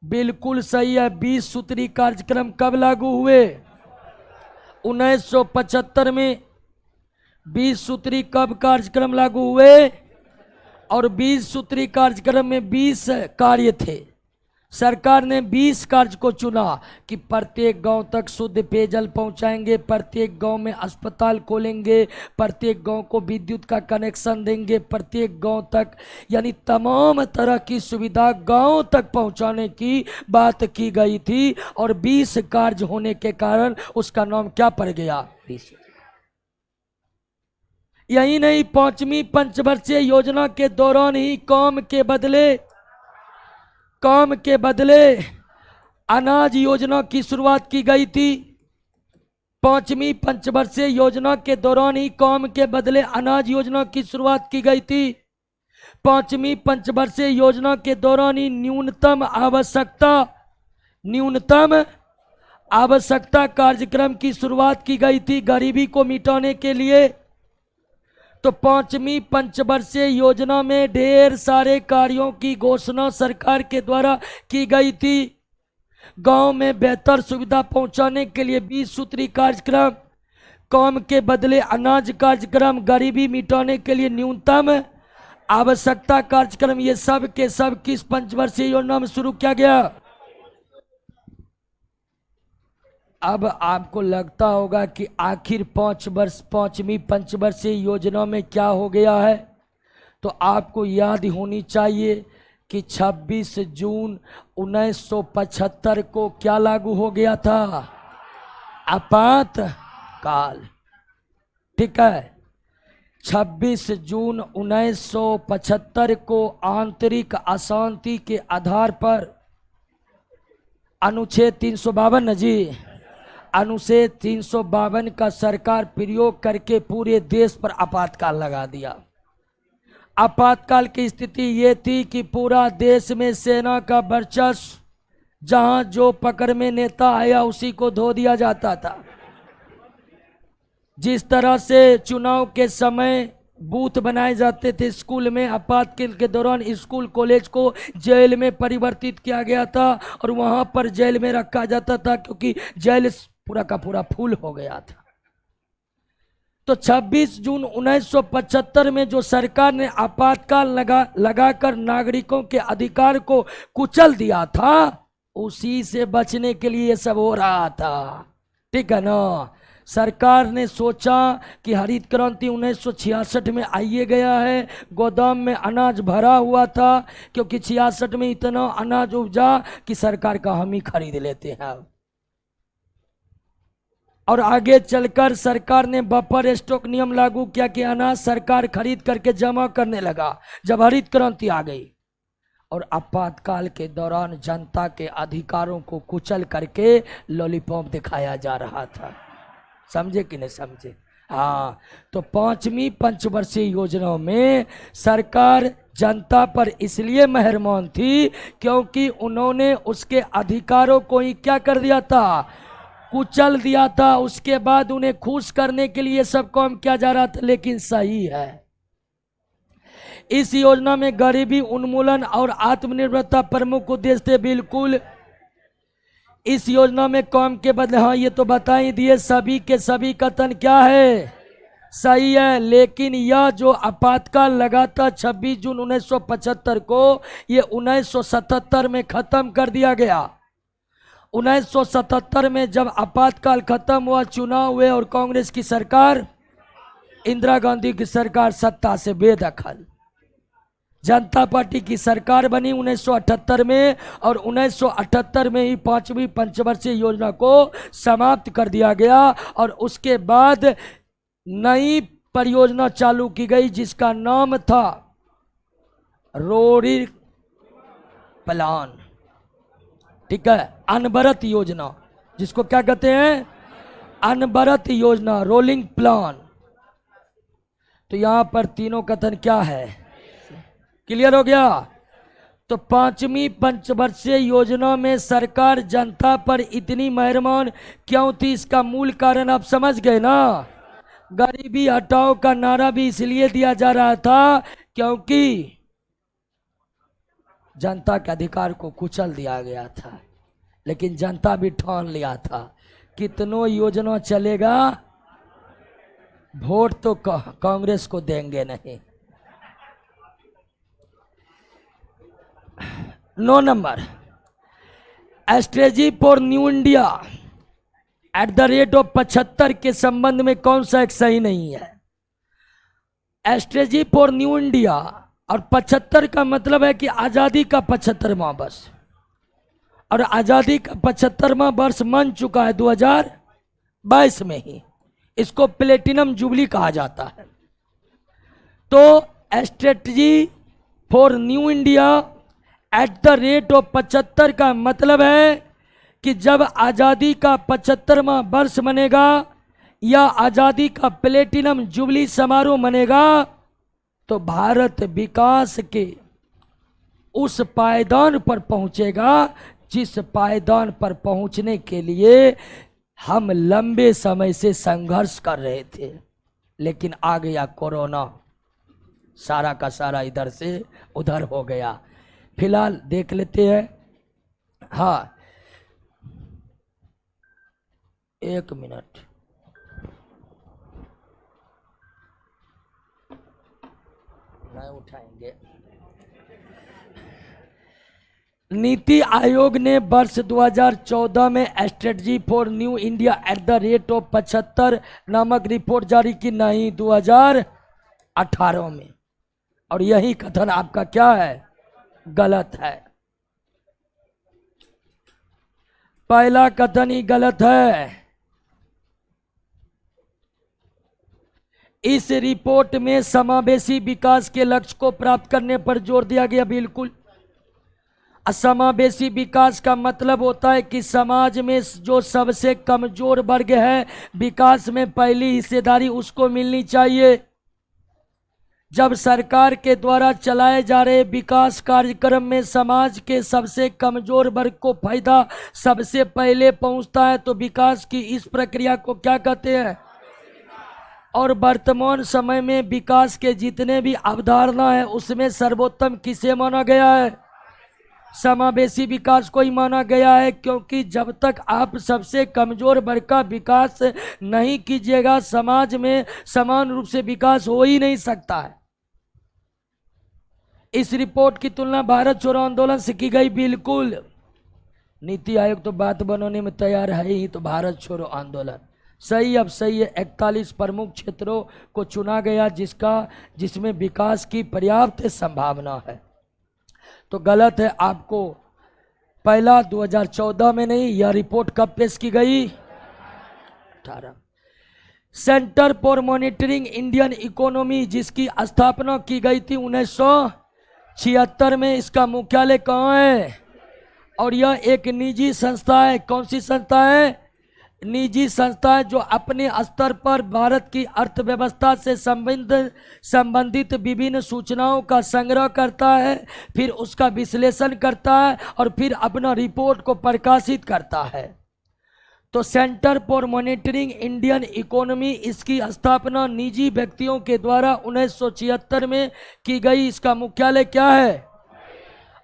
बिल्कुल सही है। 20 सूत्री कार्यक्रम कब लागू हुए, 1975 में 20 सूत्री कब कार्यक्रम लागू हुए, और 20 सूत्री कार्यक्रम में 20 कार्य थे। सरकार ने 20 कार्य को चुना कि प्रत्येक गांव तक शुद्ध पेयजल पहुंचाएंगे, प्रत्येक गांव में अस्पताल खोलेंगे, प्रत्येक गांव को विद्युत का कनेक्शन देंगे, प्रत्येक गांव तक, यानी तमाम तरह की सुविधा गांव तक पहुंचाने की बात की गई थी। और 20 कार्य होने के कारण उसका नाम क्या पड़ गया, 20। यही नहीं, पांचवी पंचवर्षीय योजना के दौरान ही काम के बदले अनाज योजना की शुरुआत की गई थी। पांचवी पंचवर्षीय योजना के दौरान ही कौम के बदले अनाज योजना की शुरुआत की गई थी। पांचवी पंचवर्षीय योजना के दौरान ही न्यूनतम आवश्यकता कार्यक्रम की शुरुआत की गई थी गरीबी को मिटाने के लिए। तो पांचवी पंचवर्षीय योजना में ढेर सारे कार्यों की घोषणा सरकार के द्वारा की गई थी। गांव में बेहतर सुविधा पहुंचाने के लिए 20 सूत्री कार्यक्रम, कौम के बदले अनाज कार्यक्रम, गरीबी मिटाने के लिए न्यूनतम आवश्यकता कार्यक्रम, ये सब के सब किस पंचवर्षीय योजना में शुरू किया गया। अब आपको लगता होगा कि आखिर पांचवी पंचवर्षीय योजना में क्या हो गया है, तो आपको याद होनी चाहिए कि 26 जून 1975 को क्या लागू हो गया था, आपातकाल। ठीक है, 26 जून 1975 को आंतरिक अशांति के आधार पर अनुच्छेद 352 न जी, अनुच्छेद 352 का सरकार प्रयोग करके पूरे देश पर आपातकाल लगा दिया। आपातकाल की स्थिति ये थी कि पूरा देश में सेना का वर्चस्व, जहां जो पकड़ में नेता आया उसी को धो दिया जाता था। जिस तरह से चुनाव के समय बूथ बनाए जाते थे स्कूल में, आपातकाल के दौरान स्कूल कॉलेज को जेल में परिवर्तित किया गया था और वहां पर जेल में रखा जाता था, क्योंकि जेल पूरा का पूरा फुल हो गया था। तो 26 जून 1975 में जो सरकार ने आपातकाल लगाकर नागरिकों के अधिकार को कुचल दिया था, उसी से बचने के लिए ये सब हो रहा था। ठीक है ना। सरकार ने सोचा कि हरित क्रांति 1966 में आइए गया है, गोदाम में अनाज भरा हुआ था, क्योंकि 66 में इतना अनाज उपजा कि सरकार का हम ही खरीद लेते हैं। और आगे चलकर सरकार ने बफर स्टॉक नियम लागू किया कि अनाज सरकार खरीद करके जमा करने लगा जब हरित क्रांति आ गई। और आपातकाल के दौरान जनता के अधिकारों को कुचल करके लॉलीपॉप दिखाया जा रहा था। समझे कि नहीं समझे? हाँ, तो पांचवी पंचवर्षीय योजना में सरकार जनता पर इसलिए मेहरबान थी क्योंकि उन्होंने उसके अधिकारों को ही क्या कर दिया था, कुचल दिया था। उसके बाद उन्हें खुश करने के लिए सब काम किया जा रहा था, लेकिन सही है। इस योजना में गरीबी उन्मूलन और आत्मनिर्भरता प्रमुख उद्देश्य थे। बिल्कुल, इस योजना में काम के बदले, हाँ ये तो बता ही दिए, सभी के सभी कथन क्या है, सही है। लेकिन यह जो आपातकाल लगा था 26 जून 1975 को, ये 1977 में खत्म कर दिया गया। 1977 में जब आपातकाल खत्म हुआ, चुनाव हुए और कांग्रेस की सरकार, इंदिरा गांधी की सरकार सत्ता से बेदखल, जनता पार्टी की सरकार बनी 1978 में, और 1978 में ही पांचवी पंचवर्षीय योजना को समाप्त कर दिया गया। और उसके बाद नई परियोजना चालू की गई जिसका नाम था रोरी प्लान। ठीक है, अनवरत योजना, जिसको क्या कहते हैं, अनवरत योजना, रोलिंग प्लान। तो यहां पर तीनों कथन क्या है, क्लियर हो गया। तो पांचवी पंचवर्षीय योजना में सरकार जनता पर इतनी मेहरबान क्यों थी, इसका मूल कारण आप समझ गए ना। गरीबी हटाओ का नारा भी इसलिए दिया जा रहा था क्योंकि जनता के अधिकार को कुचल दिया गया था। लेकिन जनता भी ठान लिया था, कितनों योजना चलेगा, वोट तो कांग्रेस को देंगे नहीं। 9 number, strategy for new India @75 के संबंध में कौन सा एक सही नहीं है। स्ट्रेटजी फॉर न्यू इंडिया और 75 का मतलब है कि आजादी का 75वां वर्ष, और आजादी का 75वां वर्ष मन चुका है 2022 में ही। इसको प्लेटिनम जुबली कहा जाता है। तो स्ट्रेटजी फॉर न्यू इंडिया @75 का मतलब है कि जब आजादी का 75वां वर्ष बनेगा या आजादी का प्लेटिनम जुबली समारोह मनेगा तो भारत विकास के उस पायदान पर पहुंचेगा जिस पायदान पर पहुंचने के लिए हम लंबे समय से संघर्ष कर रहे थे, लेकिन आ गया कोरोना, सारा का सारा इधर से उधर हो गया। फिलहाल देख लेते हैं। हाँ, एक मिनट, नहीं उठाएंगे। नीति आयोग ने वर्ष 2014 में strategy for new India at the rate of 75 नामक रिपोर्ट जारी की, नहीं 2018 में, और यही कथन आपका क्या है? गलत है। पहला कथन ही गलत है। इस रिपोर्ट में समावेशी विकास के लक्ष्य को प्राप्त करने पर जोर दिया गया। बिल्कुल, समावेशी विकास का मतलब होता है कि समाज में जो सबसे कमजोर वर्ग है, विकास में पहली हिस्सेदारी उसको मिलनी चाहिए। जब सरकार के द्वारा चलाए जा रहे विकास कार्यक्रम में समाज के सबसे कमजोर वर्ग को फायदा सबसे पहले पहुंचता है तो विकास की इस प्रक्रिया को क्या कहते हैं? और वर्तमान समय में विकास के जितने भी अवधारणा है उसमें सर्वोत्तम किसे माना गया है? समावेशी विकास को ही माना गया है, क्योंकि जब तक आप सबसे कमजोर वर्ग का विकास नहीं कीजिएगा, समाज में समान रूप से विकास हो ही नहीं सकता है। इस रिपोर्ट की तुलना भारत छोड़ो आंदोलन से की गई। बिल्कुल, नीति आयोग तो बात बनाने में तैयार है ही, तो भारत छोड़ो आंदोलन सही। अब सही है, 41 प्रमुख क्षेत्रों को चुना गया जिसमें विकास की पर्याप्त संभावना है। तो गलत है आपको। पहला 2014 में नहीं, यह रिपोर्ट कब पेश की गई? 18। Centre for monitoring Indian economy, जिसकी स्थापना की गई थी 1976 में, इसका मुख्यालय कहाँ है? और यह एक निजी संस्था है। कौन सी संस्था है? निजी संस्था है, जो अपने स्तर पर भारत की अर्थव्यवस्था से संबंधित विभिन्न सूचनाओं का संग्रह करता है, फिर उसका विश्लेषण करता है और फिर अपना रिपोर्ट को प्रकाशित करता है। तो centre for monitoring Indian economy, इसकी स्थापना निजी व्यक्तियों के द्वारा 1976 में की गई। इसका मुख्यालय क्या है?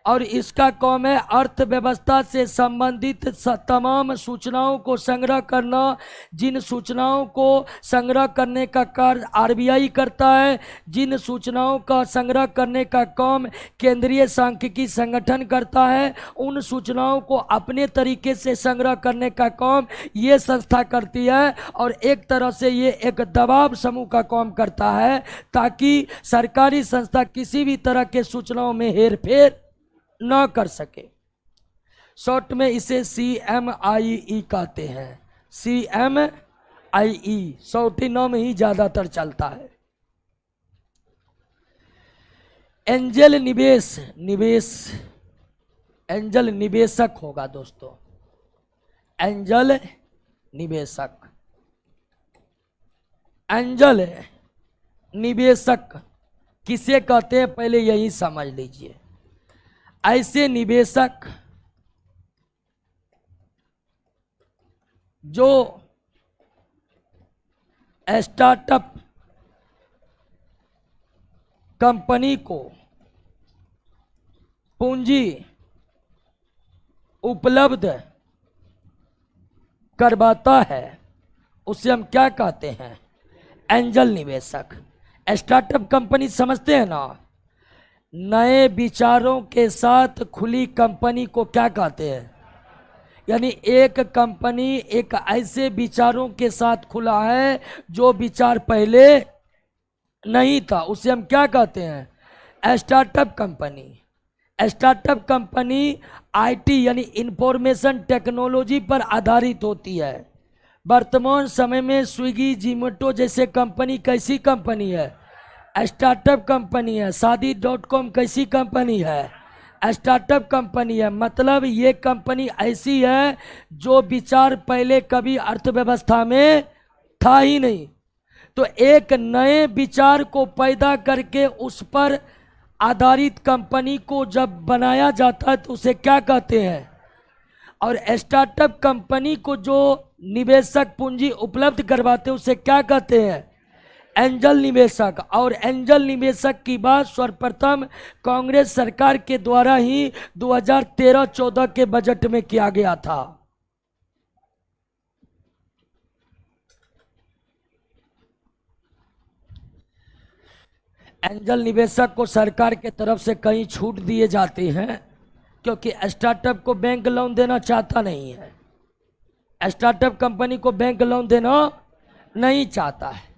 और इसका काम है अर्थव्यवस्था से संबंधित तमाम सूचनाओं को संग्रह करना, जिन सूचनाओं को संग्रह करने का कार्य आरबीआई करता है, जिन सूचनाओं का संग्रह करने का काम केंद्रीय सांख्यिकी संगठन करता है, उन सूचनाओं को अपने तरीके से संग्रह करने का काम ये संस्था करती है। और एक तरह से ये एक दबाव समूह का काम करता है, ताकि सरकारी संस्था किसी भी तरह के सूचनाओं में हेरफेर न कर सके। शॉर्ट में इसे CMIE कहते हैं। CMIE शॉर्टी नाम ही ज्यादातर चलता है। एंजल एंजल निवेशक होगा दोस्तों, एंजल निवेशक। एंजल निवेशक किसे कहते हैं, पहले यही समझ लीजिए। ऐसे निवेशक जो स्टार्टअप कंपनी को पूंजी उपलब्ध करवाता है, उसे हम क्या कहते हैं? एंजल निवेशक। स्टार्टअप कंपनी समझते हैं ना, नए विचारों के साथ खुली कंपनी को क्या कहते हैं? यानी एक कंपनी एक ऐसे विचारों के साथ खुला है जो विचार पहले नहीं था, उसे हम क्या कहते हैं? Startup company. Startup company IT यानी इंफॉर्मेशन टेक्नोलॉजी पर आधारित होती है। वर्तमान समय में स्विगी, जोमैटो जैसे कंपनी कैसी कंपनी है? स्टार्टअप कंपनी है। शादी.com कैसी कंपनी है? स्टार्टअप कंपनी है। मतलब ये कंपनी ऐसी है जो विचार पहले कभी अर्थव्यवस्था में था ही नहीं। तो एक नए विचार को पैदा करके उस पर आधारित कंपनी को जब बनाया जाता है तो उसे क्या कहते हैं? और स्टार्टअप कंपनी को जो निवेशक पूंजी उपलब्ध करवाते हैं उसे क्या कहते हैं? एंजल निवेशक। और एंजल निवेशक की बात सर्वप्रथम कांग्रेस सरकार के द्वारा ही 2013-14 के बजट में किया गया था। एंजल निवेशक को सरकार के तरफ से कई छूट दिए जाते हैं क्योंकि स्टार्टअप को बैंक लोन देना चाहता नहीं है। स्टार्टअप कंपनी को बैंक लोन देना नहीं चाहता है,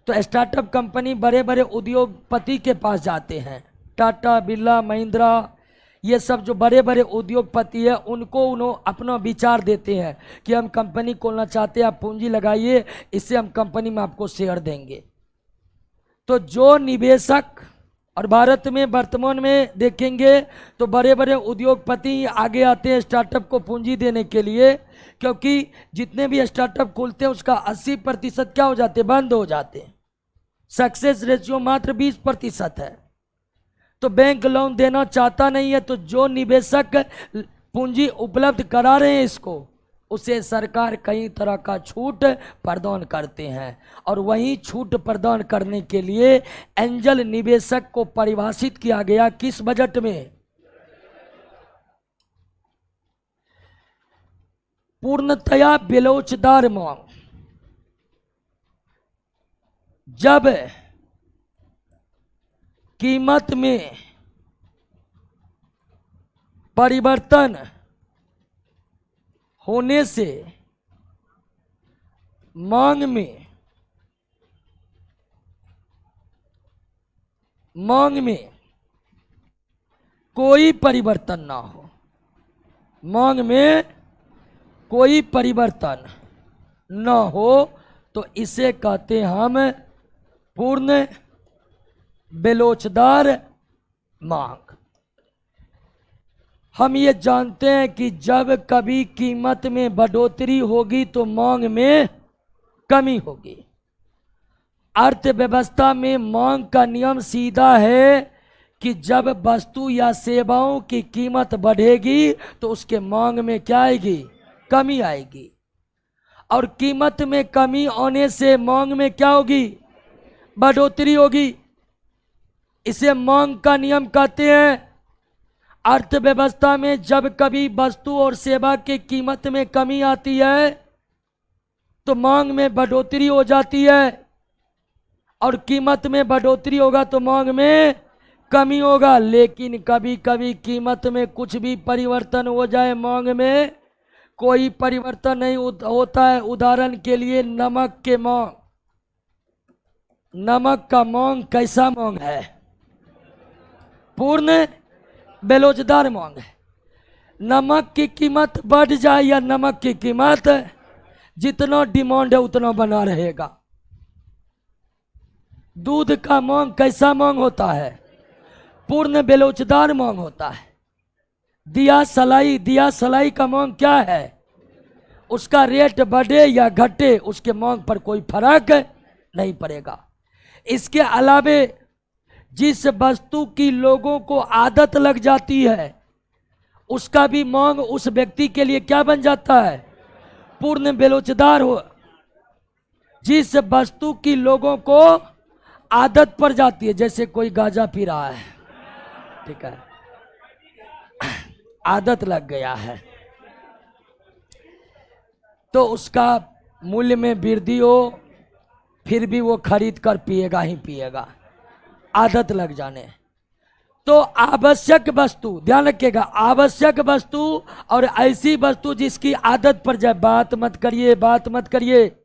तो स्टार्टअप कंपनी बड़े बड़े उद्योगपति के पास जाते हैं। टाटा, बिरला, महिंद्रा, ये सब जो बड़े बड़े उद्योगपति है उनको उन्होंने अपना विचार देते हैं कि हम कंपनी खोलना चाहते हैं, आप पूंजी लगाइए, इससे हम कंपनी में आपको शेयर देंगे। तो जो निवेशक, और भारत में वर्तमान में देखेंगे तो बड़े बड़े उद्योगपति आगे आते हैं स्टार्टअप को पूंजी देने के लिए, क्योंकि जितने भी स्टार्टअप खुलते हैं उसका 80% क्या हो जाते हैं? बंद हो जाते हैं। सक्सेस रेशियो मात्र 20% है। तो बैंक लोन देना चाहता नहीं है, तो जो निवेशक पूंजी उपलब्ध करा रहे हैं इसको, उसे सरकार कई तरह का छूट प्रदान करते हैं। और वही छूट प्रदान करने के लिए एंजल निवेशक को परिभाषित किया गया किस बजट में? पूर्णतया बेलोचदार मांग। जब कीमत में परिवर्तन होने से मांग में कोई परिवर्तन ना हो, मांग में कोई परिवर्तन न हो, तो इसे कहते हैं हम पूर्ण बेलोचदार मांग। हम ये जानते हैं कि जब कभी कीमत में बढ़ोतरी होगी तो मांग में कमी होगी। अर्थव्यवस्था में मांग का नियम सीधा है कि जब वस्तु या सेवाओं की कीमत बढ़ेगी तो उसके मांग में क्या आएगी? कमी आएगी। और कीमत में कमी आने से मांग में क्या होगी? बढ़ोतरी होगी। इसे मांग का नियम कहते हैं। अर्थव्यवस्था में जब कभी वस्तु और सेवा की कीमत में कमी आती है तो मांग में बढ़ोतरी हो जाती है, और कीमत में बढ़ोतरी होगा तो मांग में कमी होगा। लेकिन कभी कभी कीमत में कुछ भी परिवर्तन हो जाए, मांग में कोई परिवर्तन नहीं होता है। उदाहरण के लिए नमक के मांग, नमक का मांग कैसा मांग है? पूर्ण बेलोचदार मांग है। नमक की कीमत बढ़ जाए या नमक की कीमत, जितना डिमांड है उतना बना रहेगा। दूध का मांग कैसा मांग होता है? पूर्ण बेलोचदार मांग होता है। दिया सलाई का मांग क्या है? उसका रेट बढ़े या घटे उसके मांग पर कोई फर्क नहीं पड़ेगा। इसके अलावे जिस वस्तु की लोगों को आदत लग जाती है उसका भी मांग उस व्यक्ति के लिए क्या बन जाता है? पूर्ण बेलोचदार हो। जिस वस्तु की लोगों को आदत पड़ जाती है, जैसे कोई गांजा पी रहा है, ठीक है, आदत लग गया है, तो उसका मूल्य में वृद्धि हो फिर भी वो खरीद कर पिएगा ही पिएगा, आदत लग जाने। तो आवश्यक वस्तु, ध्यान रखिएगा, आवश्यक वस्तु और ऐसी वस्तु जिसकी आदत पड़ जाए, बात मत करिए।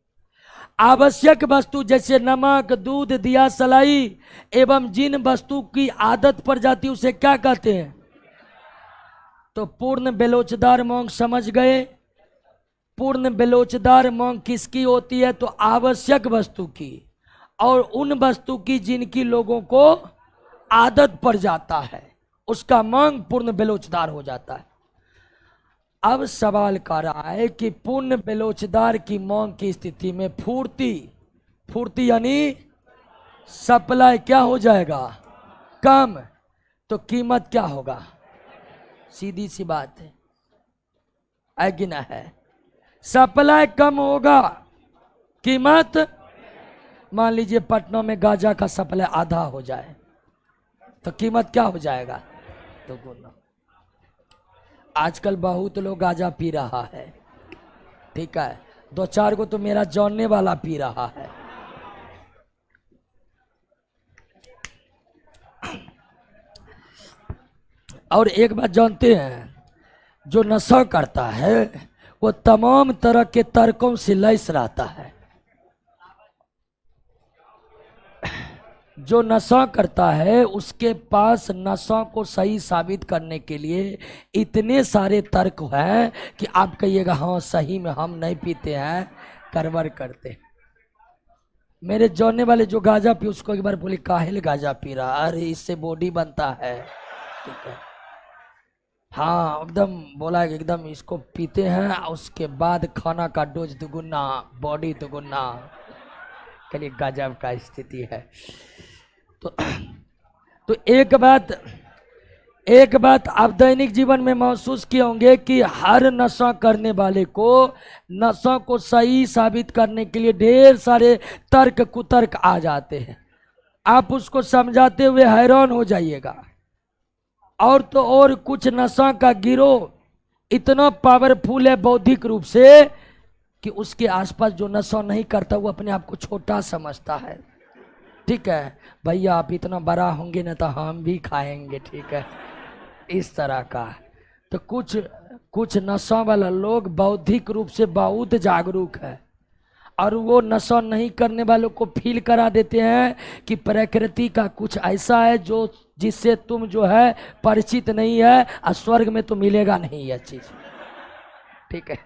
आवश्यक वस्तु जैसे नमक, दूध, दिया सलाई एवं जिन वस्तु की आदत पड़ जाती उसे क्या कहते हैं? तो पूर्ण बेलोचदार मांग समझ गए। पूर्ण बेलोचदार मांग किसकी होती है? तो आवश्यक वस्तु की और उन वस्तु की जिनकी लोगों को आदत पड़ जाता है, उसका मांग पूर्ण बेलोचदार हो जाता है। अब सवाल कर रहा है कि पुण्य बेलोचदार की मौन की स्थिति में फूर्ति, फूर्ति यानी सप्लाई क्या हो जाएगा, कम, तो कीमत क्या होगा, सीधी सी बात है कि ना है। सप्लाई कम होगा, कीमत, मान लीजिए पटना में गांजा का सप्लाई आधा हो जाए तो कीमत क्या हो जाएगा, तो गुना। आजकल बहुत लोग गांजा पी रहा है, ठीक है, 2-4 को तो मेरा जानने वाला पी रहा है। और एक बात जानते हैं, जो नशा करता है वो तमाम तरह के तर्कों से लैस रहता है। जो नशा करता है उसके पास नशा को सही साबित करने के लिए इतने सारे तर्क हैं कि आप कहिएगा हाँ सही में हम नहीं पीते हैं, करवर करते। मेरे जानने वाले जो गांजा पी, उसको एक बार बोले काहे गांजा पी रहा, अरे इससे बॉडी बनता है, ठीक है, हाँ एकदम बोला कि एकदम इसको पीते हैं, उसके बाद खाना का डोज दुगुना, बॉडी दुगुना। कल गजब का स्थिति है। तो एक बात आप दैनिक जीवन में महसूस किए होंगे कि हर नशा करने वाले को नशा को सही साबित करने के लिए ढेर सारे तर्क कुतर्क आ जाते हैं। आप उसको समझाते हुए हैरान हो जाइएगा। और तो और कुछ नशा का गिरोह इतना पावरफुल है बौद्धिक रूप से कि उसके आसपास जो नशा नहीं करता वो अपने आप को छोटा समझता है। ठीक है भैया, आप इतना बड़ा होंगे ना तो हम भी खाएंगे, ठीक है, इस तरह का। तो कुछ नशा वाला लोग बौद्धिक रूप से बहुत जागरूक है और वो नशा नहीं करने वालों को फील करा देते हैं कि प्रकृति का कुछ ऐसा है जो जिससे तुम जो है परिचित नहीं है और स्वर्ग में तो मिलेगा नहीं यह चीज, ठीक है।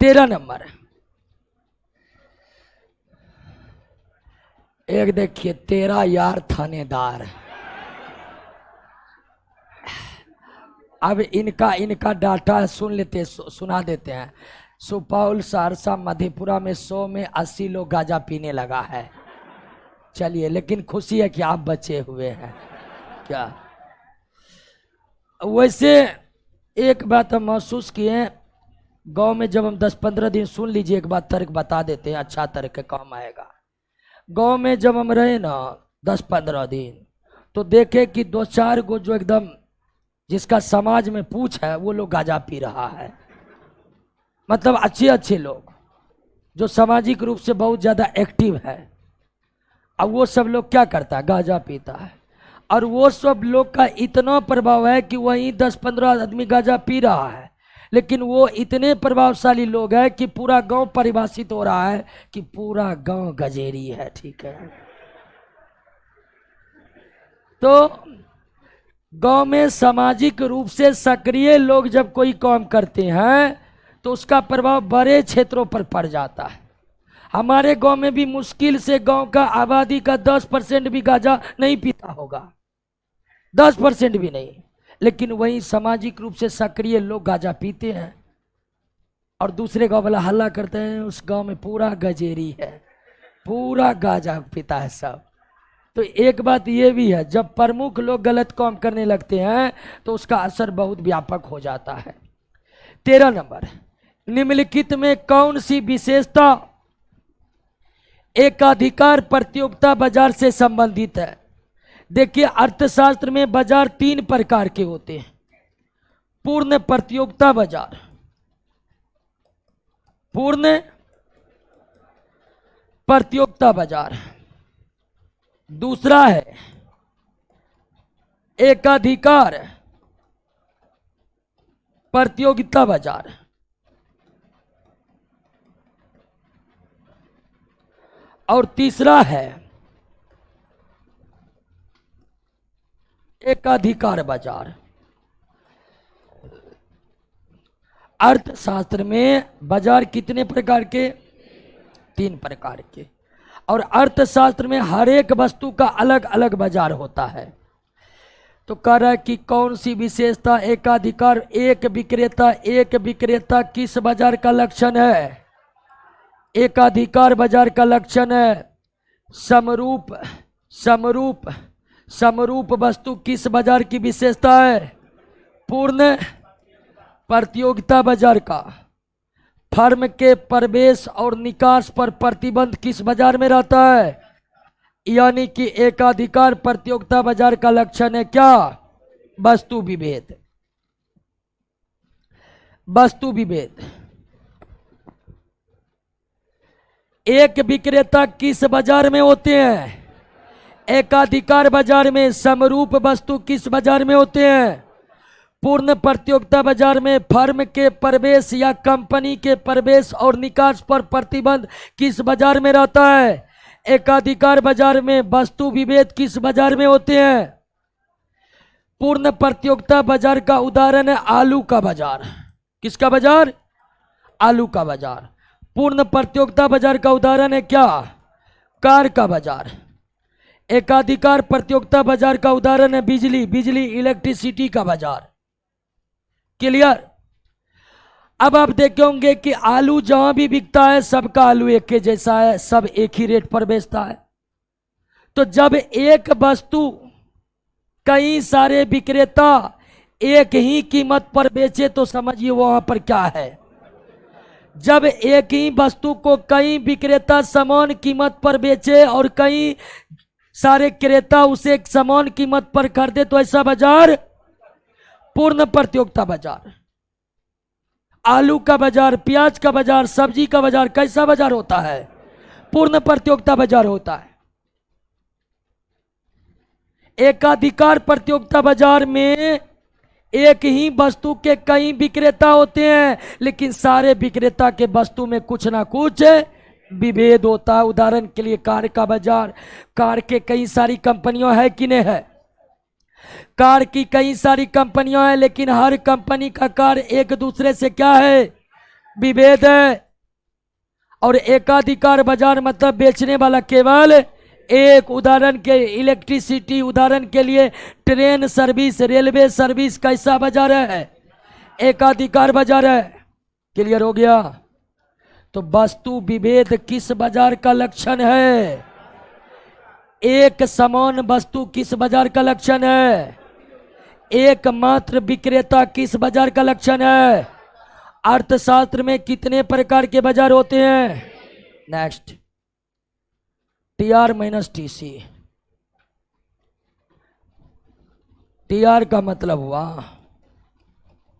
13 नंबर, एक देखिए 13 यार थानेदार। अब इनका डाटा सुन लेते, सुना देते हैं। सुपौल, सहरसा, मधेपुरा में 100 में 80 लोग गांजा पीने लगा है। चलिए, लेकिन खुशी है कि आप बचे हुए हैं क्या। वैसे एक बात हम महसूस किए, गांव में जब हम 10-15 दिन, सुन लीजिए एक बात तर्क बता देते हैं, अच्छा तर्क काम आएगा। गांव में जब हम रहे ना 10-15 दिन, तो देखे कि 2-4 गो जो एकदम जिसका समाज में पूछ है वो लोग गांजा पी रहा है। मतलब अच्छे लोग जो सामाजिक रूप से बहुत ज्यादा एक्टिव है। अब वो सब लोग क्या करता है, गांजा पीता है। और वो सब लोग का इतना प्रभाव है कि वहीं 10-15 आदमी गांजा पी रहा है, लेकिन वो इतने प्रभावशाली लोग हैं कि पूरा गांव परिभाषित हो रहा है कि पूरा गांव गजेरी है, ठीक है। तो गांव में सामाजिक रूप से सक्रिय लोग जब कोई काम करते हैं तो उसका प्रभाव बड़े क्षेत्रों पर पड़ जाता है। हमारे गांव में भी मुश्किल से गांव का आबादी का 10% भी गांजा नहीं पीता होगा, 10% भी नहीं, लेकिन वहीं सामाजिक रूप से सक्रिय लोग गांजा पीते हैं और दूसरे गांव वाला हल्ला करते हैं उस गांव में पूरा गजेरी है, पूरा गांजा पीता है सब। तो एक बात ये भी है, जब प्रमुख लोग गलत काम करने लगते हैं तो उसका असर बहुत व्यापक हो जाता है। 13 नंबर, निम्नलिखित में कौन सी विशेषता एकाधिकार प्रतियोगिता बाजार से संबंधित है। देखिए, अर्थशास्त्र में बाजार 3 प्रकार के होते हैं। पूर्ण प्रतियोगिता बाजार, पूर्ण प्रतियोगिता बाजार, दूसरा है एकाधिकार प्रतियोगिता बाजार, और तीसरा है एकाधिकार बाजार। अर्थशास्त्र में बाजार कितने प्रकार के, 3 प्रकार के। और अर्थशास्त्र में हर एक वस्तु का अलग अलग बाजार होता है। तो कह रहा है कि कौन सी विशेषता एकाधिकार एक विक्रेता किस बाजार का लक्षण है? एकाधिकार बाजार का लक्षण है। समरूप समरूप समरूप वस्तु किस बाजार की विशेषता है? पूर्ण प्रतियोगिता बाजार का। फर्म के प्रवेश और निकास पर प्रतिबंध किस बाजार में रहता है? यानी कि एकाधिकार प्रतियोगिता बाजार का लक्षण है क्या? वस्तु विभेद। वस्तु विभेद। एक विक्रेता किस बाजार में होते हैं? एकाधिकार बाजार में। समरूप वस्तु किस बाजार में होते हैं? पूर्ण प्रतियोगिता बाजार में। फर्म के प्रवेश या कंपनी के प्रवेश और निकास पर प्रतिबंध किस बाजार में रहता है? एकाधिकार बाजार में। वस्तु विभेद किस बाजार में होते हैं? पूर्ण प्रतियोगिता बाजार का उदाहरण है आलू का बाजार। किसका बाजार? आलू का बाजार। पूर्ण प्रतियोगिता बाजार का उदाहरण है क्या? कार का बाजार। एकाधिकार प्रतियोगिता बाजार का उदाहरण है बिजली इलेक्ट्रिसिटी का बाजार। क्लियर? अब आप देखे होंगे कि आलू जहां भी बिकता है सबका आलू एक के जैसा है, सब एक ही रेट पर बेचता है। तो जब एक वस्तु कई सारे विक्रेता एक ही कीमत पर बेचे तो समझिए वहां पर क्या है। जब एक ही वस्तु को कई विक्रेता समान कीमत पर बेचे और कई सारे क्रेता उसे समान कीमत पर खरीदे तो ऐसा बाजार पूर्ण प्रतियोगिता बाजार। आलू का बाजार, प्याज का बाजार, सब्जी का बाजार कैसा बाजार होता है? पूर्ण प्रतियोगिता बाजार होता है। एकाधिकार प्रतियोगिता बाजार में एक ही वस्तु के कई विक्रेता होते हैं, लेकिन सारे विक्रेता के वस्तु में कुछ ना कुछ विभेद होता है। उदाहरण के लिए कार का बाजार। कार के कई सारी कंपनियां है कि नहीं है? कार की कई सारी कंपनियां हैं, लेकिन हर कंपनी का कार एक दूसरे से क्या है? विभेद है। और एकाधिकार बाजार मतलब बेचने वाला केवल एक। उदाहरण के इलेक्ट्रिसिटी, उदाहरण के लिए ट्रेन सर्विस, रेलवे सर्विस कैसा बाजार है? एकाधिकार बाजार है। क्लियर हो गया? तो वस्तु विभेद किस बाजार का लक्षण है? एक समान वस्तु किस बाजार का लक्षण है? एकमात्र विक्रेता किस बाजार का लक्षण है? अर्थशास्त्र में कितने प्रकार के बाजार होते हैं? Next, TR minus TC. TR का मतलब हुआ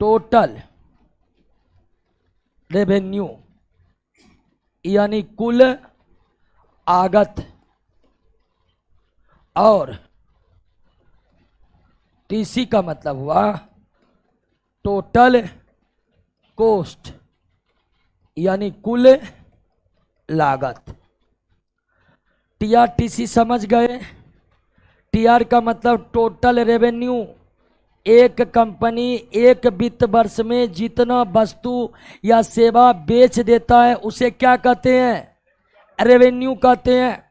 टोटल रेवेन्यू, यानी कुल आगत, और टीसी का मतलब हुआ टोटल कॉस्ट, यानी कुल लागत। टीआर टीसी समझ गए? टीआर का मतलब टोटल रेवेन्यू। एक कंपनी एक वित्त वर्ष में जितना वस्तु या सेवा बेच देता है उसे क्या कहते हैं? रेवेन्यू कहते हैं।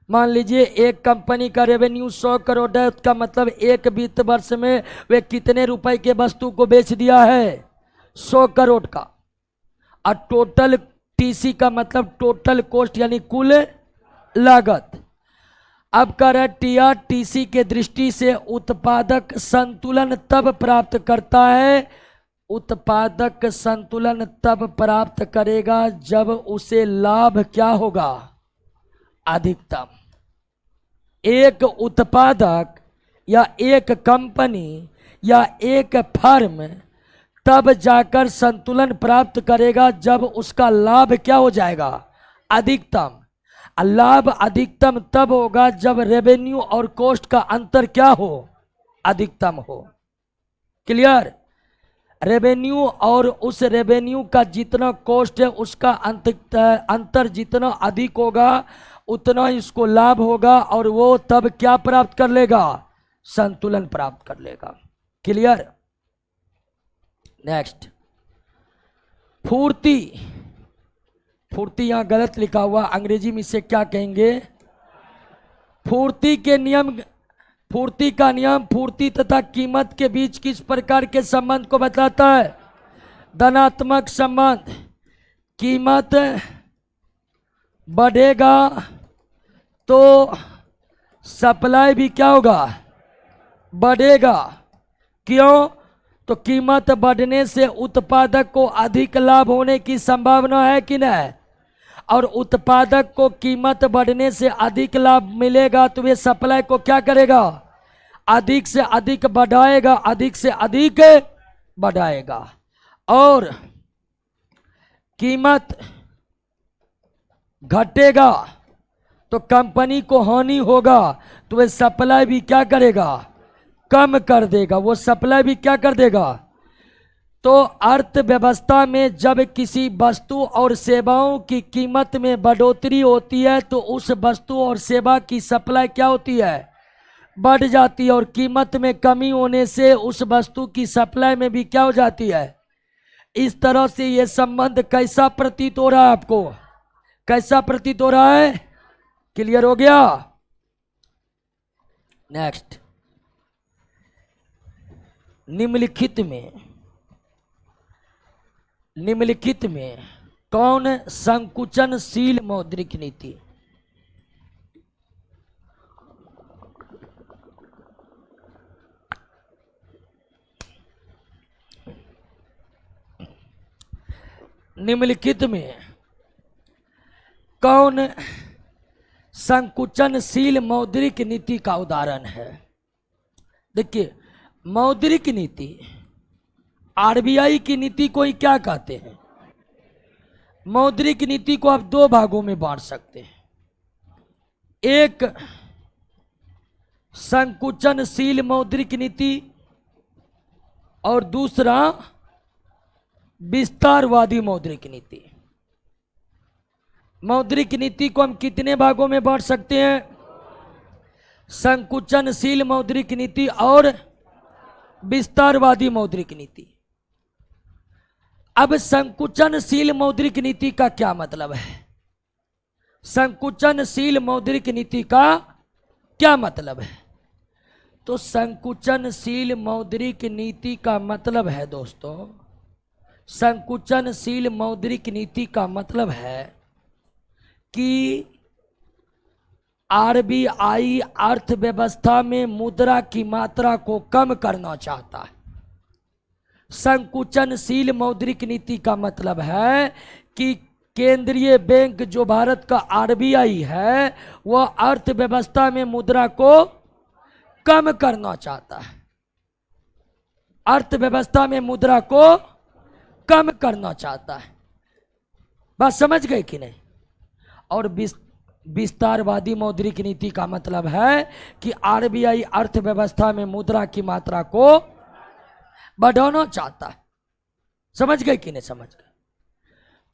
मान लीजिए एक कंपनी का रेवेन्यू 100 करोड़ है, उसका मतलब एक वित्त वर्ष में वे कितने रुपए के वस्तु को बेच दिया है? 100 करोड़ का। और टोटल टीसी का मतलब टोटल कॉस्ट, यानी कुल लागत। अब कह रहा है टीआर टीसी के दृष्टि से उत्पादक संतुलन तब प्राप्त करता है, उत्पादक संतुलन तब प्राप्त करेगा जब उसे लाभ क्या होगा? अधिकतम। एक उत्पादक या एक कंपनी या एक फर्म तब जाकर संतुलन प्राप्त करेगा जब उसका लाभ क्या हो जाएगा? अधिकतम। लाभ अधिकतम तब होगा जब रेवेन्यू और कॉस्ट का अंतर क्या हो? अधिकतम हो। क्लियर? रेवेन्यू और उस रेवेन्यू का जितना कॉस्ट है उसका अंतर जितना अधिक होगा उतना इसको लाभ होगा, और वो तब क्या प्राप्त कर लेगा? संतुलन प्राप्त कर लेगा। क्लियर? नेक्स्ट, फूर्ति। फूर्ति यहां गलत लिखा हुआ, अंग्रेजी में इसे क्या कहेंगे? फूर्ति के नियम पूर्ति का नियम पूर्ति तथा कीमत के बीच किस प्रकार के संबंध को बताता है? धनात्मक संबंध। कीमत बढ़ेगा तो सप्लाई भी क्या होगा? बढ़ेगा। क्यों? तो कीमत बढ़ने से उत्पादक को अधिक लाभ होने की संभावना है कि नहीं? और उत्पादक को कीमत बढ़ने से अधिक लाभ मिलेगा तो वे सप्लाई को क्या करेगा? अधिक से अधिक बढ़ाएगा, अधिक से अधिक बढ़ाएगा। और कीमत घटेगा तो कंपनी को हानि होगा तो वे सप्लाई भी क्या करेगा? कम कर देगा। वो सप्लाई भी क्या कर देगा? तो अर्थव्यवस्था में जब किसी वस्तु और सेवाओं की कीमत में बढ़ोतरी होती है तो उस वस्तु और सेवा की सप्लाई क्या होती है? बढ़ जाती है। और कीमत में कमी होने से उस वस्तु की सप्लाई में भी क्या हो जाती है? इस तरह से ये संबंध कैसा प्रतीत हो रहा है आपको? कैसा प्रतीत हो रहा है? क्लियर हो गया? नेक्स्ट, निम्नलिखित में कौन संकुचनशील मौद्रिक नीति? निम्नलिखित में कौन संकुचनशील मौद्रिक नीति का उदाहरण है? देखिए, मौद्रिक नीति, आरबीआई की नीति को ही क्या कहते हैं? मौद्रिक नीति को आप दो भागों में बांट सकते हैं। एक संकुचनशील मौद्रिक नीति और दूसरा विस्तारवादी मौद्रिक नीति। मौद्रिक नीति को हम कितने भागों में बांट सकते हैं? संकुचनशील मौद्रिक नीति और विस्तारवादी मौद्रिक नीति। अब संकुचनशील मौद्रिक नीति का क्या मतलब है? संकुचनशील मौद्रिक नीति का क्या मतलब है? तो संकुचनशील मौद्रिक नीति का मतलब है दोस्तों, संकुचनशील मौद्रिक नीति का मतलब है कि आरबीआई अर्थव्यवस्था में मुद्रा की मात्रा को कम करना चाहता है। संकुचनशील मौद्रिक नीति का मतलब है कि केंद्रीय बैंक जो भारत का आरबीआई है वह अर्थव्यवस्था में मुद्रा को कम करना चाहता है। अर्थव्यवस्था में मुद्रा को कम करना चाहता है। बात समझ गए कि नहीं? और विस्तारवादी मौद्रिक नीति का मतलब है कि आरबीआई अर्थव्यवस्था में मुद्रा की मात्रा को बढ़ाना चाहता है। समझ गए कि नहीं समझ गए?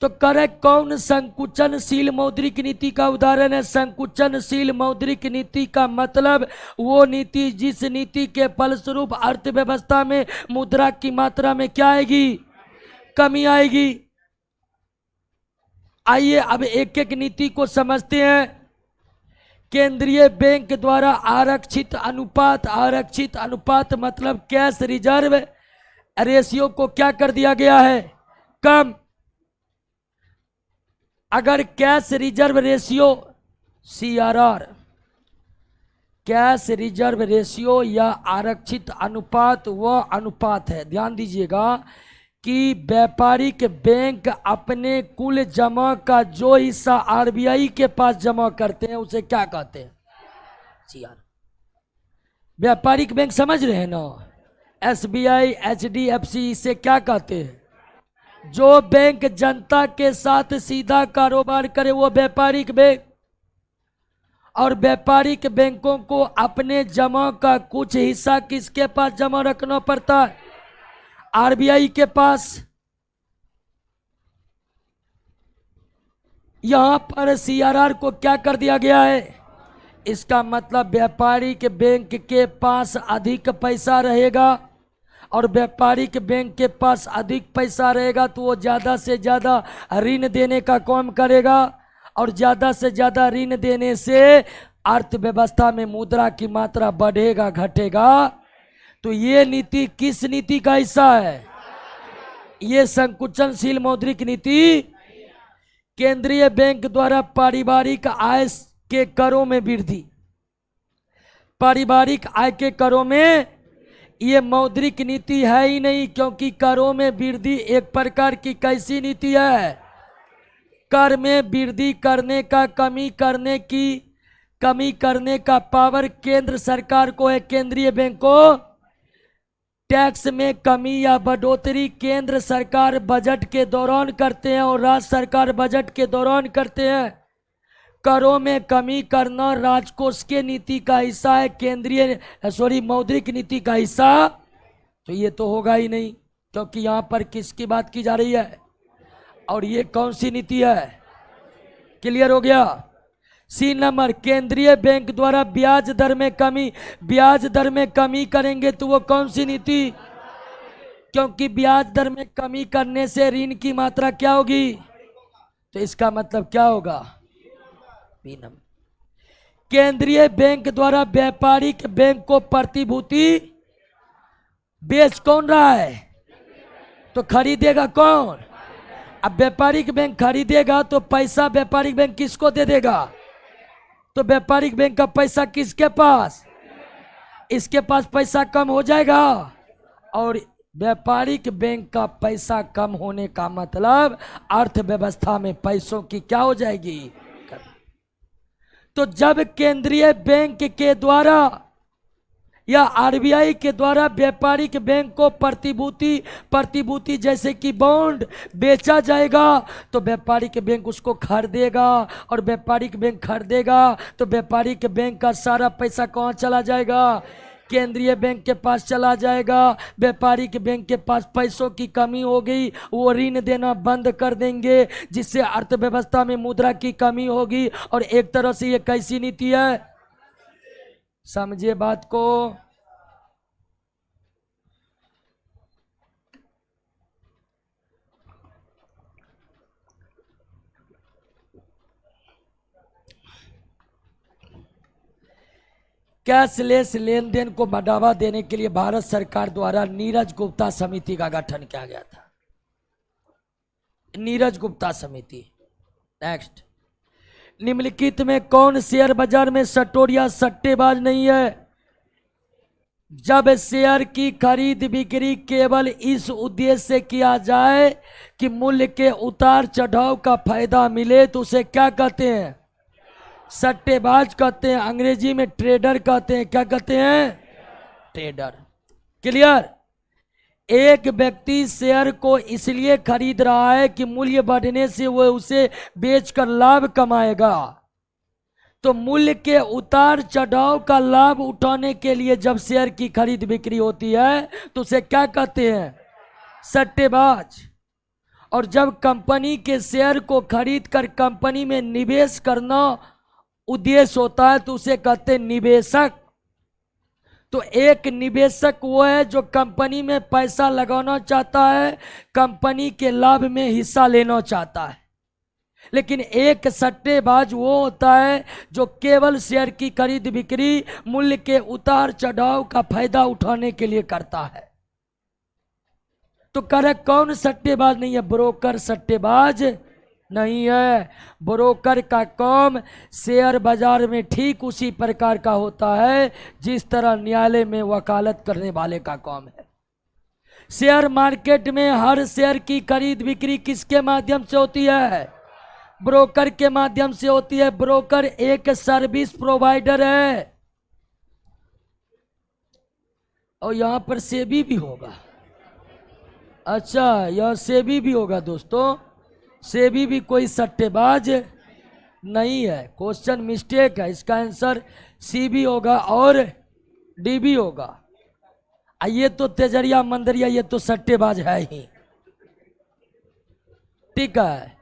तो करेक्ट कौन संकुचनशील मौद्रिक नीति का उदाहरण है? संकुचनशील मौद्रिक नीति का मतलब वो नीति जिस नीति के फलस्वरूप अर्थव्यवस्था में मुद्रा की मात्रा में क्या आएगी? कमी आएगी। आइए अब एक एक नीति को समझते हैं। केंद्रीय बैंक द्वारा आरक्षित अनुपात मतलब कैश रिजर्व रेशियो को क्या कर दिया गया है? कम। अगर cash reserve ratio CRR, cash reserve ratio या आरक्षित अनुपात वह अनुपात है, ध्यान दीजिएगा, कि व्यापारिक बैंक अपने कुल जमा का जो हिस्सा आरबीआई के पास जमा करते हैं उसे क्या कहते हैं? CR। व्यापारिक बैंक समझ रहे हैं ना? SBI, HDFC, इसे क्या कहते हैं? जो बैंक जनता के साथ सीधा कारोबार करे वो व्यापारिक बैंक। और व्यापारिक बैंकों को अपने जमा का कुछ हिस्सा किसके पास जमा रखना पड़ता है? आरबीआई के पास। यहां पर CRR को क्या कर दिया गया है? इसका मतलब व्यापारिक बैंक के पास अधिक पैसा रहेगा, और व्यापारिक बैंक के पास अधिक पैसा रहेगा तो वो ज़्यादा से ज़्यादा ऋण देने का काम करेगा, और ज़्यादा से ज़्यादा ऋण देने से अर्थव्यवस्था में मुद्रा की मात्रा बढ़ेगा घटेगा, तो ये नीति किस नीति का हिस्सा है? ये संकुचनशील मौद्रिक नीति केंद्रीय बैंक द्वारा पारिवारिक आय के करों में वृद्धि, पारिवारिक आय के करों में, ये मौद्रिक नीति है ही नहीं, क्योंकि करों में वृद्धि एक प्रकार की कैसी नीति है? कर में वृद्धि करने का, कमी करने का पावर केंद्र सरकार को है। केंद्रीय बैंक को टैक्स में कमी या बढ़ोतरी केंद्र सरकार बजट के दौरान करते हैं और राज्य सरकार बजट के दौरान करते हैं। करों में कमी करना राजकोष के नीति का हिस्सा है, मौद्रिक नीति का हिस्सा तो ये तो होगा ही नहीं, क्योंकि यहाँ पर किसकी बात की जा रही है? और ये कौन सी नीति है? क्लियर हो गया? सी नंबर, केंद्रीय बैंक द्वारा ब्याज दर में कमी, ब्याज दर में कमी करेंगे तो वो कौन सी नीति? क्योंकि ब्याज दर में कमी करने से ऋण की मात्रा क्या होगी? तो इसका मतलब क्या होगा? बी नंबर, केंद्रीय बैंक द्वारा व्यापारिक बैंक को प्रतिभूति बेच कौन रहा है? तो खरीदेगा कौन? अब व्यापारिक बैंक खरीदेगा तो पैसा व्यापारिक बैंक किसको दे देगा? तो व्यापारिक बैंक का पैसा किसके पास? इसके पास पैसा कम हो जाएगा, और व्यापारिक बैंक का पैसा कम होने का मतलब अर्थव्यवस्था में पैसों की क्या हो जाएगी? तो जब केंद्रीय बैंक के द्वारा या आरबीआई के द्वारा व्यापारिक बैंक को प्रतिभूति जैसे कि बॉन्ड बेचा जाएगा, तो व्यापारिक बैंक उसको खरीदेगा, और व्यापारिक बैंक खरीदेगा तो व्यापारिक बैंक का सारा पैसा कहाँ चला जाएगा? केंद्रीय बैंक के पास चला जाएगा। व्यापारिक बैंक के पास पैसों की कमी हो गई, वो ऋण देना बंद कर देंगे, जिससे अर्थव्यवस्था में मुद्रा की कमी होगी, और एक तरह से ये कैसी नीति है? समझिए बात को। कैशलेस लेन देन को बढ़ावा देने के लिए भारत सरकार द्वारा नीरज गुप्ता समिति का गठन किया गया था। नीरज गुप्ता समिति। नेक्स्ट, निम्नलिखित में कौन शेयर बाजार में सट्टोरिया सट्टेबाज नहीं है? जब शेयर की खरीद बिक्री केवल इस उद्देश्य से किया जाए कि मूल्य के उतार चढ़ाव का फायदा मिले तो उसे क्या कहते हैं? सट्टेबाज कहते हैं। अंग्रेजी में ट्रेडर कहते हैं। क्या कहते हैं? ट्रेडर। क्लियर? एक व्यक्ति शेयर को इसलिए खरीद रहा है कि मूल्य बढ़ने से वह उसे बेचकर लाभ कमाएगा। तो मूल्य के उतार चढ़ाव का लाभ उठाने के लिए जब शेयर की खरीद बिक्री होती है तो उसे क्या कहते हैं? सट्टेबाज। और जब कंपनी के शेयर को खरीद कर कंपनी में निवेश करना उद्देश्य होता है तो उसे कहते हैं निवेशक। तो एक निवेशक वो है जो कंपनी में पैसा लगाना चाहता है, कंपनी के लाभ में हिस्सा लेना चाहता है। लेकिन एक सट्टेबाज वो होता है जो केवल शेयर की खरीद बिक्री मूल्य के उतार चढ़ाव का फायदा उठाने के लिए करता है। तो करेक्ट कौन सट्टेबाज नहीं है? ब्रोकर सट्टेबाज नहीं है। ब्रोकर का काम शेयर बाजार में ठीक उसी प्रकार का होता है जिस तरह न्यायालय में वकालत करने वाले का काम है। शेयर मार्केट में हर शेयर की खरीद बिक्री किसके माध्यम से होती है? ब्रोकर के माध्यम से होती है। ब्रोकर एक सर्विस प्रोवाइडर है। और यहां पर सेबी भी होगा। अच्छा, यह सेबी भी होगा दोस्तों। सेबी भी कोई सट्टेबाज नहीं है। क्वेश्चन मिस्टेक है। इसका आंसर सी भी होगा और डी भी होगा। ये तो तेजरिया मंदरिया ये तो सट्टेबाज है ही। ठीक है,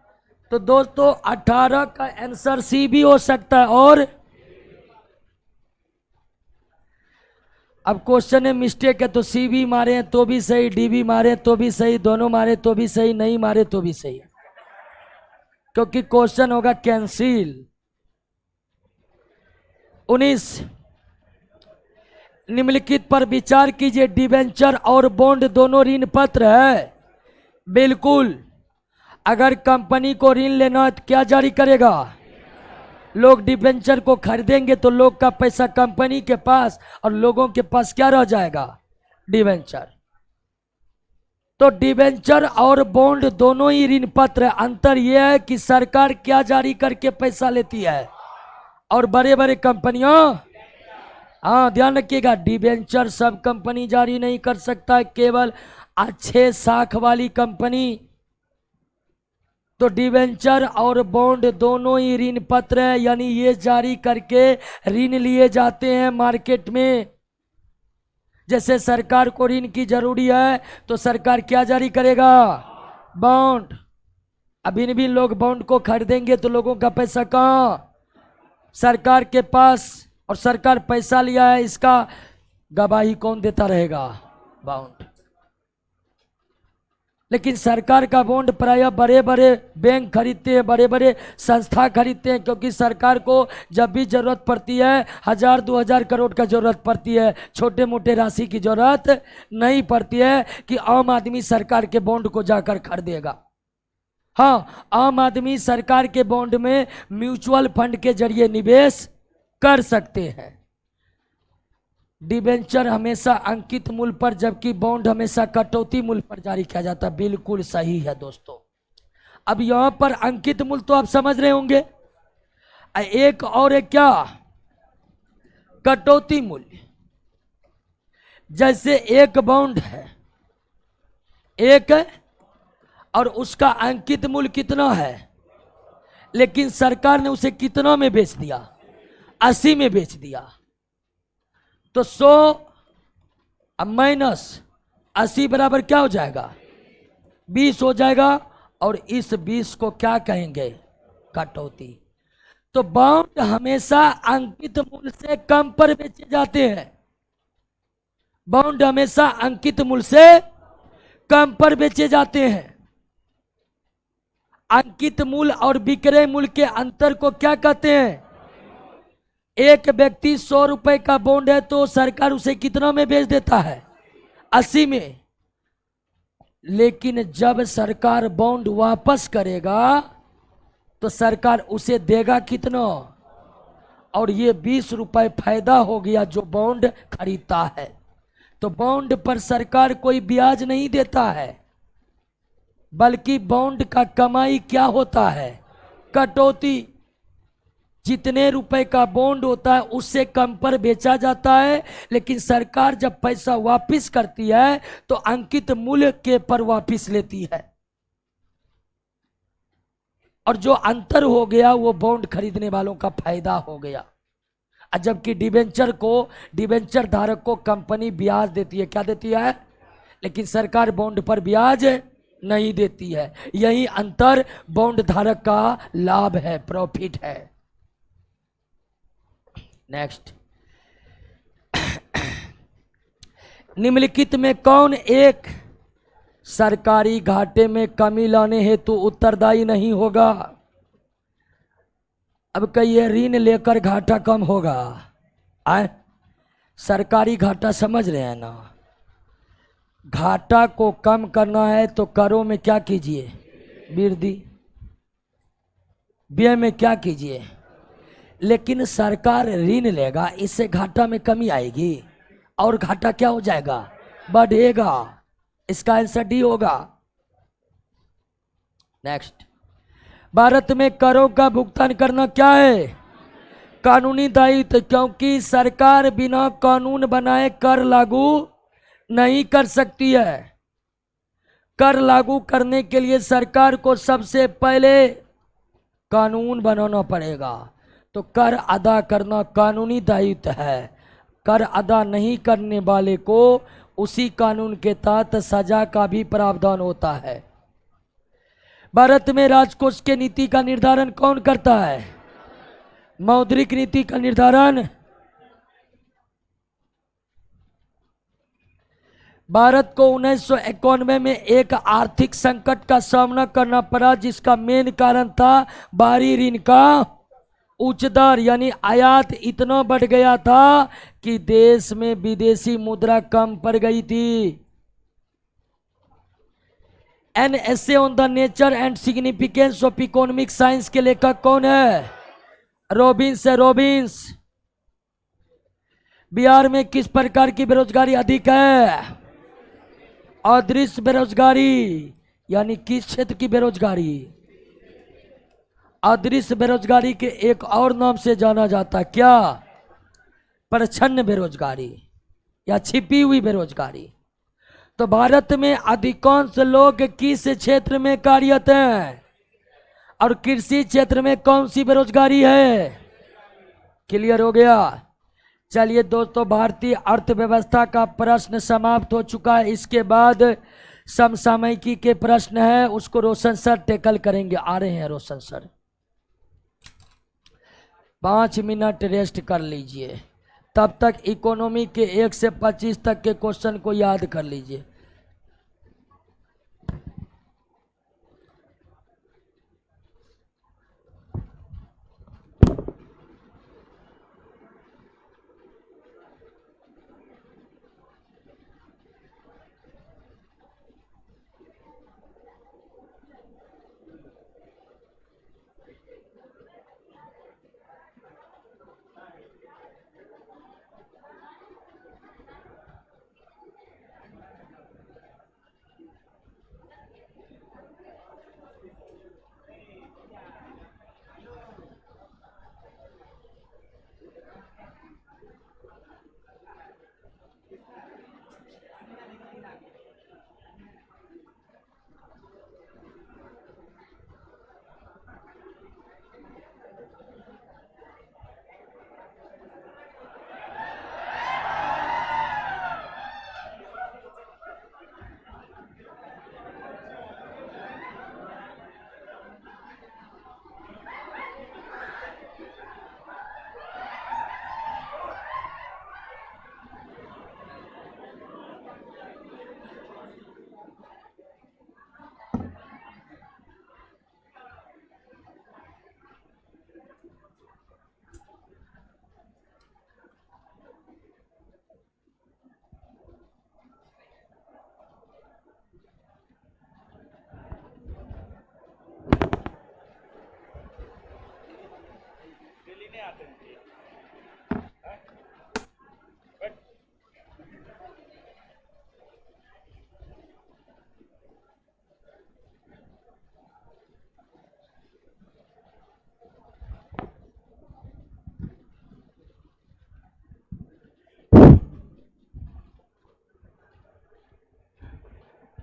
तो दोस्तों 18 का आंसर सी भी हो सकता है। और अब क्वेश्चन में मिस्टेक है तो सी भी मारे तो भी सही, डी भी मारे तो भी सही, दोनों मारे तो भी सही, नहीं मारे तो भी सही, क्योंकि क्वेश्चन होगा कैंसिल। 19, निम्नलिखित पर विचार कीजिए। डिबेंचर और बॉन्ड दोनों ऋण पत्र है। बिल्कुल। अगर कंपनी को ऋण लेना है तो क्या जारी करेगा? लोग डिबेंचर को खरीदेंगे तो लोग का पैसा कंपनी के पास और लोगों के पास क्या रह जाएगा? डिबेंचर। तो डिबेंचर और बॉन्ड दोनों ही ऋण पत्र है। अंतर यह है कि सरकार क्या जारी करके पैसा लेती है और बड़े बड़े कंपनियां, हाँ ध्यान रखिएगा, डिबेंचर सब कंपनी जारी नहीं कर सकता है, केवल अच्छे साख वाली कंपनी। तो डिबेंचर और बॉन्ड दोनों ही ऋण पत्र है, यानी ये जारी करके ऋण लिए जाते हैं मार्केट में। जैसे सरकार को ऋण की जरूरी है तो सरकार क्या जारी करेगा? बॉन्ड। अब इन भी लोग बॉन्ड को खरीदेंगे तो लोगों का पैसा कहां? सरकार के पास। और सरकार पैसा लिया है, इसका गवाही कौन देता रहेगा? बॉन्ड। लेकिन सरकार का बॉन्ड प्रायः बड़े बड़े बैंक खरीदते हैं, बड़े बड़े संस्था खरीदते हैं, क्योंकि सरकार को जब भी जरूरत पड़ती है 1000-2000 करोड़ का जरूरत पड़ती है, छोटे मोटे राशि की जरूरत नहीं पड़ती है कि आम आदमी सरकार के बॉन्ड को जाकर खरीदेगा। हाँ, आम आदमी सरकार के बॉन्ड में म्यूचुअल फंड के जरिए निवेश कर सकते हैं। डिबेंचर हमेशा अंकित मूल्य पर, जबकि बॉन्ड हमेशा कटौती मूल्य पर जारी किया जाता है। बिल्कुल सही है दोस्तों। अब यहां पर अंकित मूल्य तो आप समझ रहे होंगे। एक और है क्या? कटौती मूल्य। जैसे एक बॉन्ड है, एक है और उसका अंकित मूल्य कितना है, लेकिन सरकार ने उसे कितना में बेच दिया? 80 में बेच दिया। तो 100 माइनस 80 बराबर क्या हो जाएगा? 20 हो जाएगा। और इस 20 को क्या कहेंगे? कटौती। तो बॉन्ड हमेशा अंकित मूल्य से कम पर बेचे जाते हैं। बॉन्ड हमेशा अंकित मूल्य से कम पर बेचे जाते हैं। अंकित मूल्य और विक्रय मूल्य के अंतर को क्या कहते हैं? एक व्यक्ति 100 रुपए का बॉन्ड है तो सरकार उसे कितना में बेच देता है? 80 में। लेकिन जब सरकार बॉन्ड वापस करेगा तो सरकार उसे देगा कितना? और ये 20 रुपए फायदा हो गया जो बॉन्ड खरीदता है। तो बॉन्ड पर सरकार कोई ब्याज नहीं देता है, बल्कि बॉन्ड का कमाई क्या होता है? कटौती। जितने रुपए का बॉन्ड होता है उससे कम पर बेचा जाता है, लेकिन सरकार जब पैसा वापस करती है तो अंकित मूल्य के पर वापस लेती है। और जो अंतर हो गया वो बॉन्ड खरीदने वालों का फायदा हो गया। जबकि डिबेंचर धारक को कंपनी ब्याज देती है। क्या देती है? लेकिन सरकार बॉन्ड पर ब्याज नहीं देती है। यही अंतर बॉन्ड धारक का लाभ है, प्रॉफिट है। नेक्स्ट, निम्नलिखित में कौन एक सरकारी घाटे में कमी लाने हेतु उत्तरदायी नहीं होगा? अब कहिए ऋण लेकर घाटा कम होगा। सरकारी घाटा समझ रहे हैं ना? घाटा को कम करना है तो करों में क्या कीजिए? वृद्धि। व्यय में क्या कीजिए? लेकिन सरकार ऋण लेगा, इससे घाटा में कमी आएगी और घाटा क्या हो जाएगा? बढ़ेगा। इसका आंसर डी होगा। नेक्स्ट, भारत में करों का भुगतान करना क्या है? कानूनी दायित्व, क्योंकि सरकार बिना कानून बनाए कर लागू नहीं कर सकती है। कर लागू करने के लिए सरकार को सबसे पहले कानून बनाना पड़ेगा। तो कर अदा करना कानूनी दायित्व है। कर अदा नहीं करने वाले को उसी कानून के तहत सजा का भी प्रावधान होता है। भारत में राजकोष के नीति का निर्धारण कौन करता है? मौद्रिक नीति का निर्धारण भारत को 1991 में एक आर्थिक संकट का सामना करना पड़ा, जिसका मेन कारण था बाहरी ऋण का उच्च दर यानी आयात इतना बढ़ गया था कि देश में विदेशी मुद्रा कम पड़ गई थी। An essay on the nature and significance of economic science के लेखक कौन है? रॉबिन्स है, रॉबिन्स। बिहार में किस प्रकार की बेरोजगारी अधिक है? अदृश्य बेरोजगारी। यानी किस क्षेत्र की बेरोजगारी? अदृश्य बेरोजगारी के एक और नाम से जाना जाता है, क्या? प्रच्छन्न बेरोजगारी या छिपी हुई बेरोजगारी। तो भारत में अधिकांश लोग किस क्षेत्र में कार्यरत हैं और कृषि क्षेत्र में कौन सी बेरोजगारी है? क्लियर हो गया? चलिए दोस्तों, भारतीय अर्थव्यवस्था का प्रश्न समाप्त हो चुका है। इसके बाद समसामयिकी के प्रश्न है, उसको रोशन सर टैकल करेंगे। आ रहे हैं रोशन सर। 5 मिनट रेस्ट कर लीजिए, तब तक इकोनॉमी के 1 से 25 तक के क्वेश्चन को याद कर लीजिए।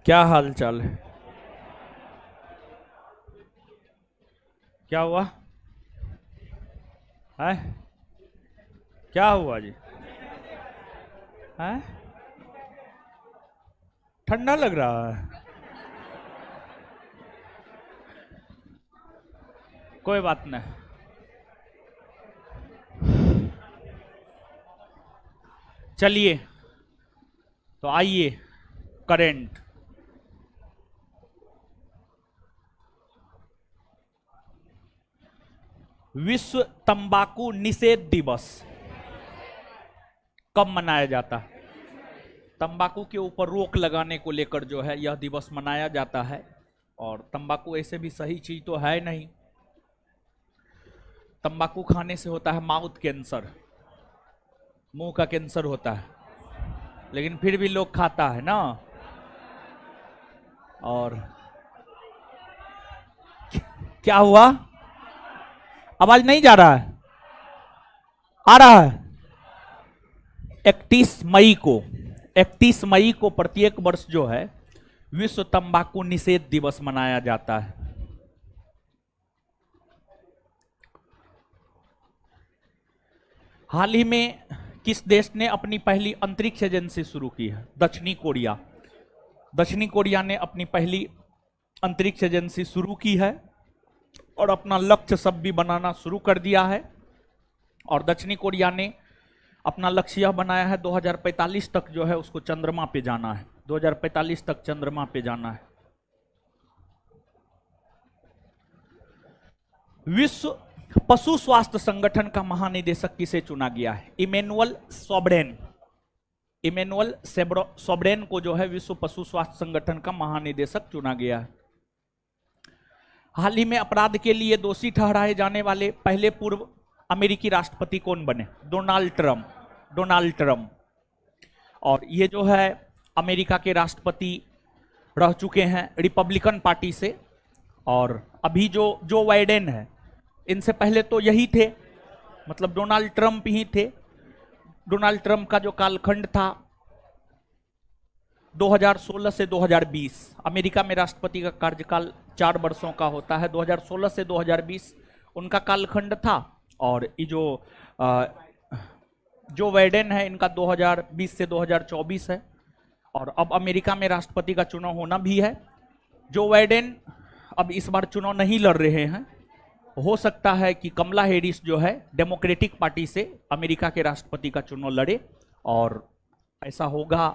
क्या हाल चाल है? क्या हुआ है? क्या हुआ जी? है? ठंडा लग रहा है? कोई बात नहीं। चलिए तो आइए, करंट। विश्व तंबाकू निषेध दिवस कब मनाया जाता है? तंबाकू के ऊपर रोक लगाने को लेकर जो है यह दिवस मनाया जाता है। और तंबाकू ऐसे भी सही चीज तो है नहीं। तंबाकू खाने से होता है माउथ कैंसर, मुंह का कैंसर होता है, लेकिन फिर भी लोग खाता है ना। और क्या हुआ? आवाज नहीं जा रहा है? आ रहा है। 31 मई को प्रत्येक वर्ष जो है विश्व तंबाकू निषेध दिवस मनाया जाता है। हाल ही में किस देश ने अपनी पहली अंतरिक्ष एजेंसी शुरू की है? दक्षिणी कोरिया। दक्षिणी कोरिया ने अपनी पहली अंतरिक्ष एजेंसी शुरू की है और अपना लक्ष्य सब भी बनाना शुरू कर दिया है। और दक्षिणी कोरिया ने अपना लक्ष्य यह बनाया है 2045 तक जो है उसको चंद्रमा पे जाना है। 2045 तक चंद्रमा पे जाना है। विश्व पशु स्वास्थ्य संगठन का महानिदेशक किसे चुना गया है? इमैनुअल सोब्रेन। इमैनुअल सोब्रेन को जो है विश्व पशु स्वास्थ्य संगठन का महानिदेशक चुना गया है। हाल ही में अपराध के लिए दोषी ठहराए जाने वाले पहले पूर्व अमेरिकी राष्ट्रपति कौन बने? Donald Trump. Donald Trump. और ये जो है अमेरिका के राष्ट्रपति रह चुके हैं रिपब्लिकन पार्टी से। और अभी जो बाइडेन है, इनसे पहले तो यही थे, मतलब डोनाल्ड ट्रंप ही थे। डोनाल्ड ट्रंप का जो कालखंड था 2016 से 2020, अमेरिका में राष्ट्रपति का कार्यकाल 4 वर्षों का होता है। 2016 से 2020 उनका कालखंड था। और ये जो बाइडेन है इनका 2020 से 2024 है। और अब अमेरिका में राष्ट्रपति का चुनाव होना भी है। जो बाइडेन अब इस बार चुनाव नहीं लड़ रहे हैं। हो सकता है कि कमला हैरिस जो है डेमोक्रेटिक पार्टी से अमेरिका के राष्ट्रपति का चुनाव लड़े, और ऐसा होगा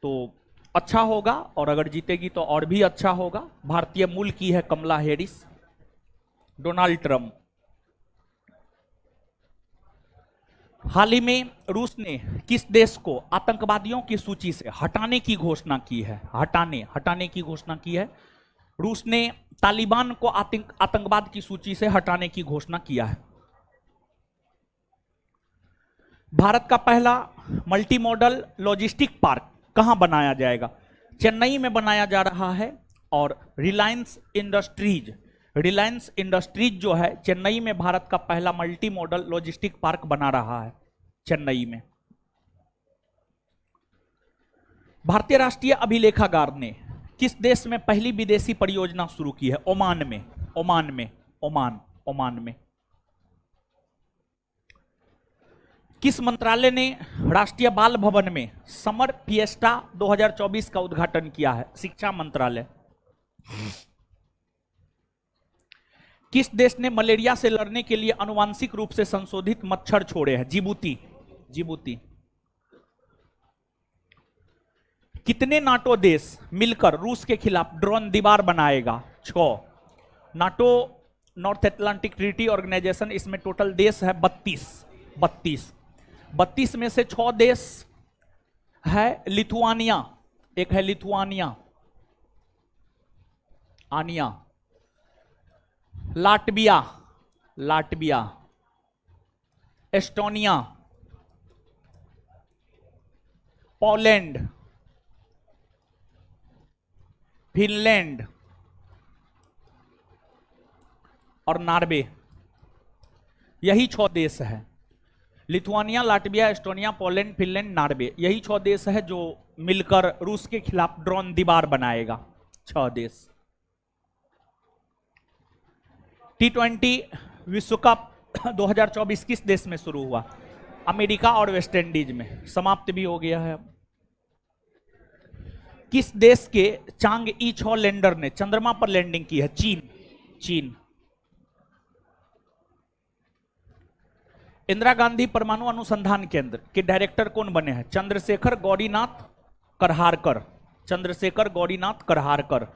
तो अच्छा होगा, और अगर जीतेगी तो और भी अच्छा होगा। भारतीय मूल की है कमला हैरिस। Donald Trump. हाल ही में रूस ने किस देश को आतंकवादियों की सूची से हटाने की घोषणा की है? हटाने की घोषणा की है। रूस ने तालिबान को आतंकवाद की सूची से हटाने की घोषणा किया है। भारत का पहला मल्टी मॉडल लॉजिस्टिक पार्क कहां बनाया जाएगा? चेन्नई में बनाया जा रहा है। और रिलायंस इंडस्ट्रीज जो है चेन्नई में भारत का पहला मल्टी मॉडल लॉजिस्टिक पार्क बना रहा है चेन्नई में। भारतीय राष्ट्रीय अभिलेखागार ने किस देश में पहली विदेशी परियोजना शुरू की है? ओमान में। किस मंत्रालय ने राष्ट्रीय बाल भवन में समर फिएस्टा 2024 का उद्घाटन किया है? शिक्षा मंत्रालय। किस देश ने मलेरिया से लड़ने के लिए आनुवांशिक रूप से संशोधित मच्छर छोड़े हैं? जिबूती। कितने नाटो देश मिलकर रूस के खिलाफ ड्रोन दीवार बनाएगा? 6। NATO North Atlantic Treaty Organisation, इसमें टोटल देश है 32 में से 6 देश है लिथुआनिया, एक है Lithuania, Latvia, Estonia, Poland, Finland और नॉर्वे। यही 6 देश है। Lithuania, Latvia, Estonia, Poland, Finland, Norway, यही 6 देश है जो मिलकर रूस के खिलाफ ड्रोन दीवार बनाएगा। 6 देश। T20 विश्व कप 2024 किस देश में शुरू हुआ? अमेरिका और वेस्ट इंडीज में। समाप्त भी हो गया है। किस देश के चांग ई 6 लैंडर ने चंद्रमा पर लैंडिंग की है? चीन। इंदिरा गांधी परमाणु अनुसंधान केंद्र के डायरेक्टर कौन बने हैं? चंद्रशेखर गौरीनाथ करहारकर।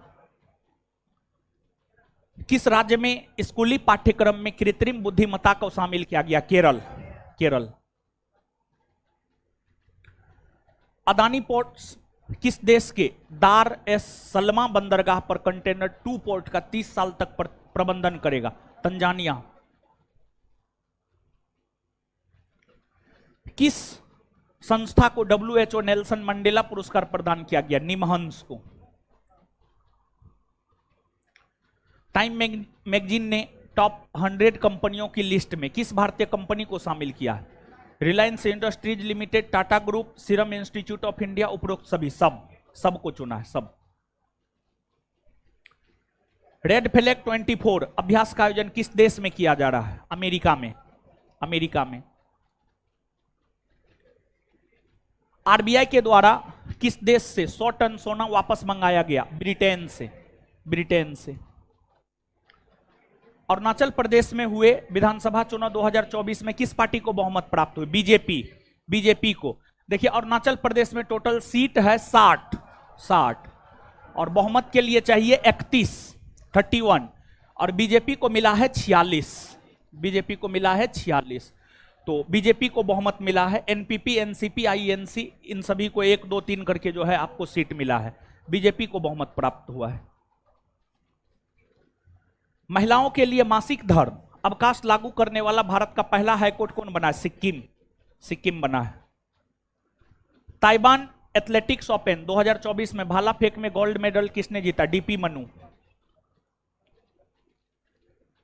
किस राज्य में स्कूली पाठ्यक्रम में कृत्रिम बुद्धिमत्ता को शामिल किया गया? केरल। अदानी पोर्ट्स किस देश के दार एस सलमा बंदरगाह पर कंटेनर 2 पोर्ट का 30 साल तक प्रबंधन करेगा? तंजानिया। किस संस्था को WHO नेल्सन मंडेला पुरस्कार प्रदान किया गया? निमहंस को। टाइम मैगजीन ने टॉप 100 कंपनियों की लिस्ट में किस भारतीय कंपनी को शामिल किया है? Reliance industries limited, Tata group, serum institute of India, उपरोक्त सभी। सबको चुना है, सब। रेड फ्लैग 24 अभ्यास का आयोजन किस देश में किया जा रहा है? अमेरिका में। आरबीआई के द्वारा किस देश से 100 टन सोना वापस मंगाया गया? ब्रिटेन से। अरुणाचल प्रदेश में हुए विधानसभा चुनाव 2024 में किस पार्टी को बहुमत प्राप्त हुई? बीजेपी को। देखिए, अरुणाचल प्रदेश में टोटल सीट है 60 और बहुमत के लिए चाहिए 31 और बीजेपी को मिला है 46। बीजेपी को मिला है 46। तो बीजेपी को बहुमत मिला है। एनपीपी, एनसीपी, आईएनसी, इन सभी को 1 2 3 करके जो है आपको सीट मिला है। बीजेपी को बहुमत प्राप्त हुआ है। महिलाओं के लिए मासिक धर्म अवकाश लागू करने वाला भारत का पहला हाईकोर्ट कौन बना है? सिक्किम। सिक्किम बना है। ताइवान एथलेटिक्स ओपन 2024 में भाला फेंक में गोल्ड मेडल किसने जीता? डीपी मनु।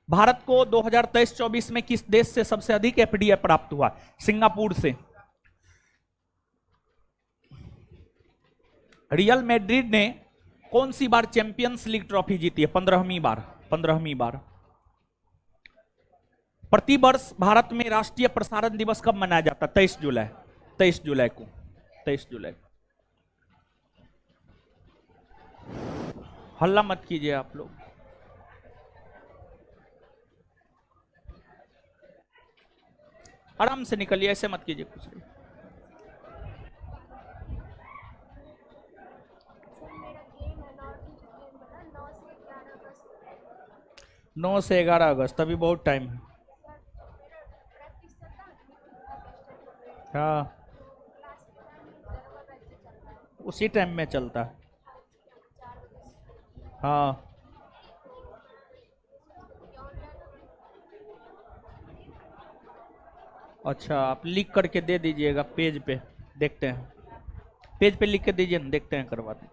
भारत को 2023-24 में किस देश से सबसे अधिक एफडीआई प्राप्त हुआ? सिंगापुर से। रियल मैड्रिड ने कौन सी बार चैंपियंस लीग ट्रॉफी जीती है? 15वीं बार। 15वीं बार। प्रतिवर्ष भारत में राष्ट्रीय प्रसारण दिवस कब मनाया जाता है? 23 जुलाई। 23 जुलाई को। 23 जुलाई। हल्ला मत कीजिए आप लोग। आराम से निकलिए, ऐसे मत कीजिए कुछ नहीं। नौ से 11 अगस्त, अभी बहुत टाइम है। हाँ, उसी टाइम में चलता है। हाँ, अच्छा, आप लिख करके दे दीजिएगा पेज पे, देखते हैं। पेज पे लिख के दीजिए ना, देखते हैं, करवाते हैं।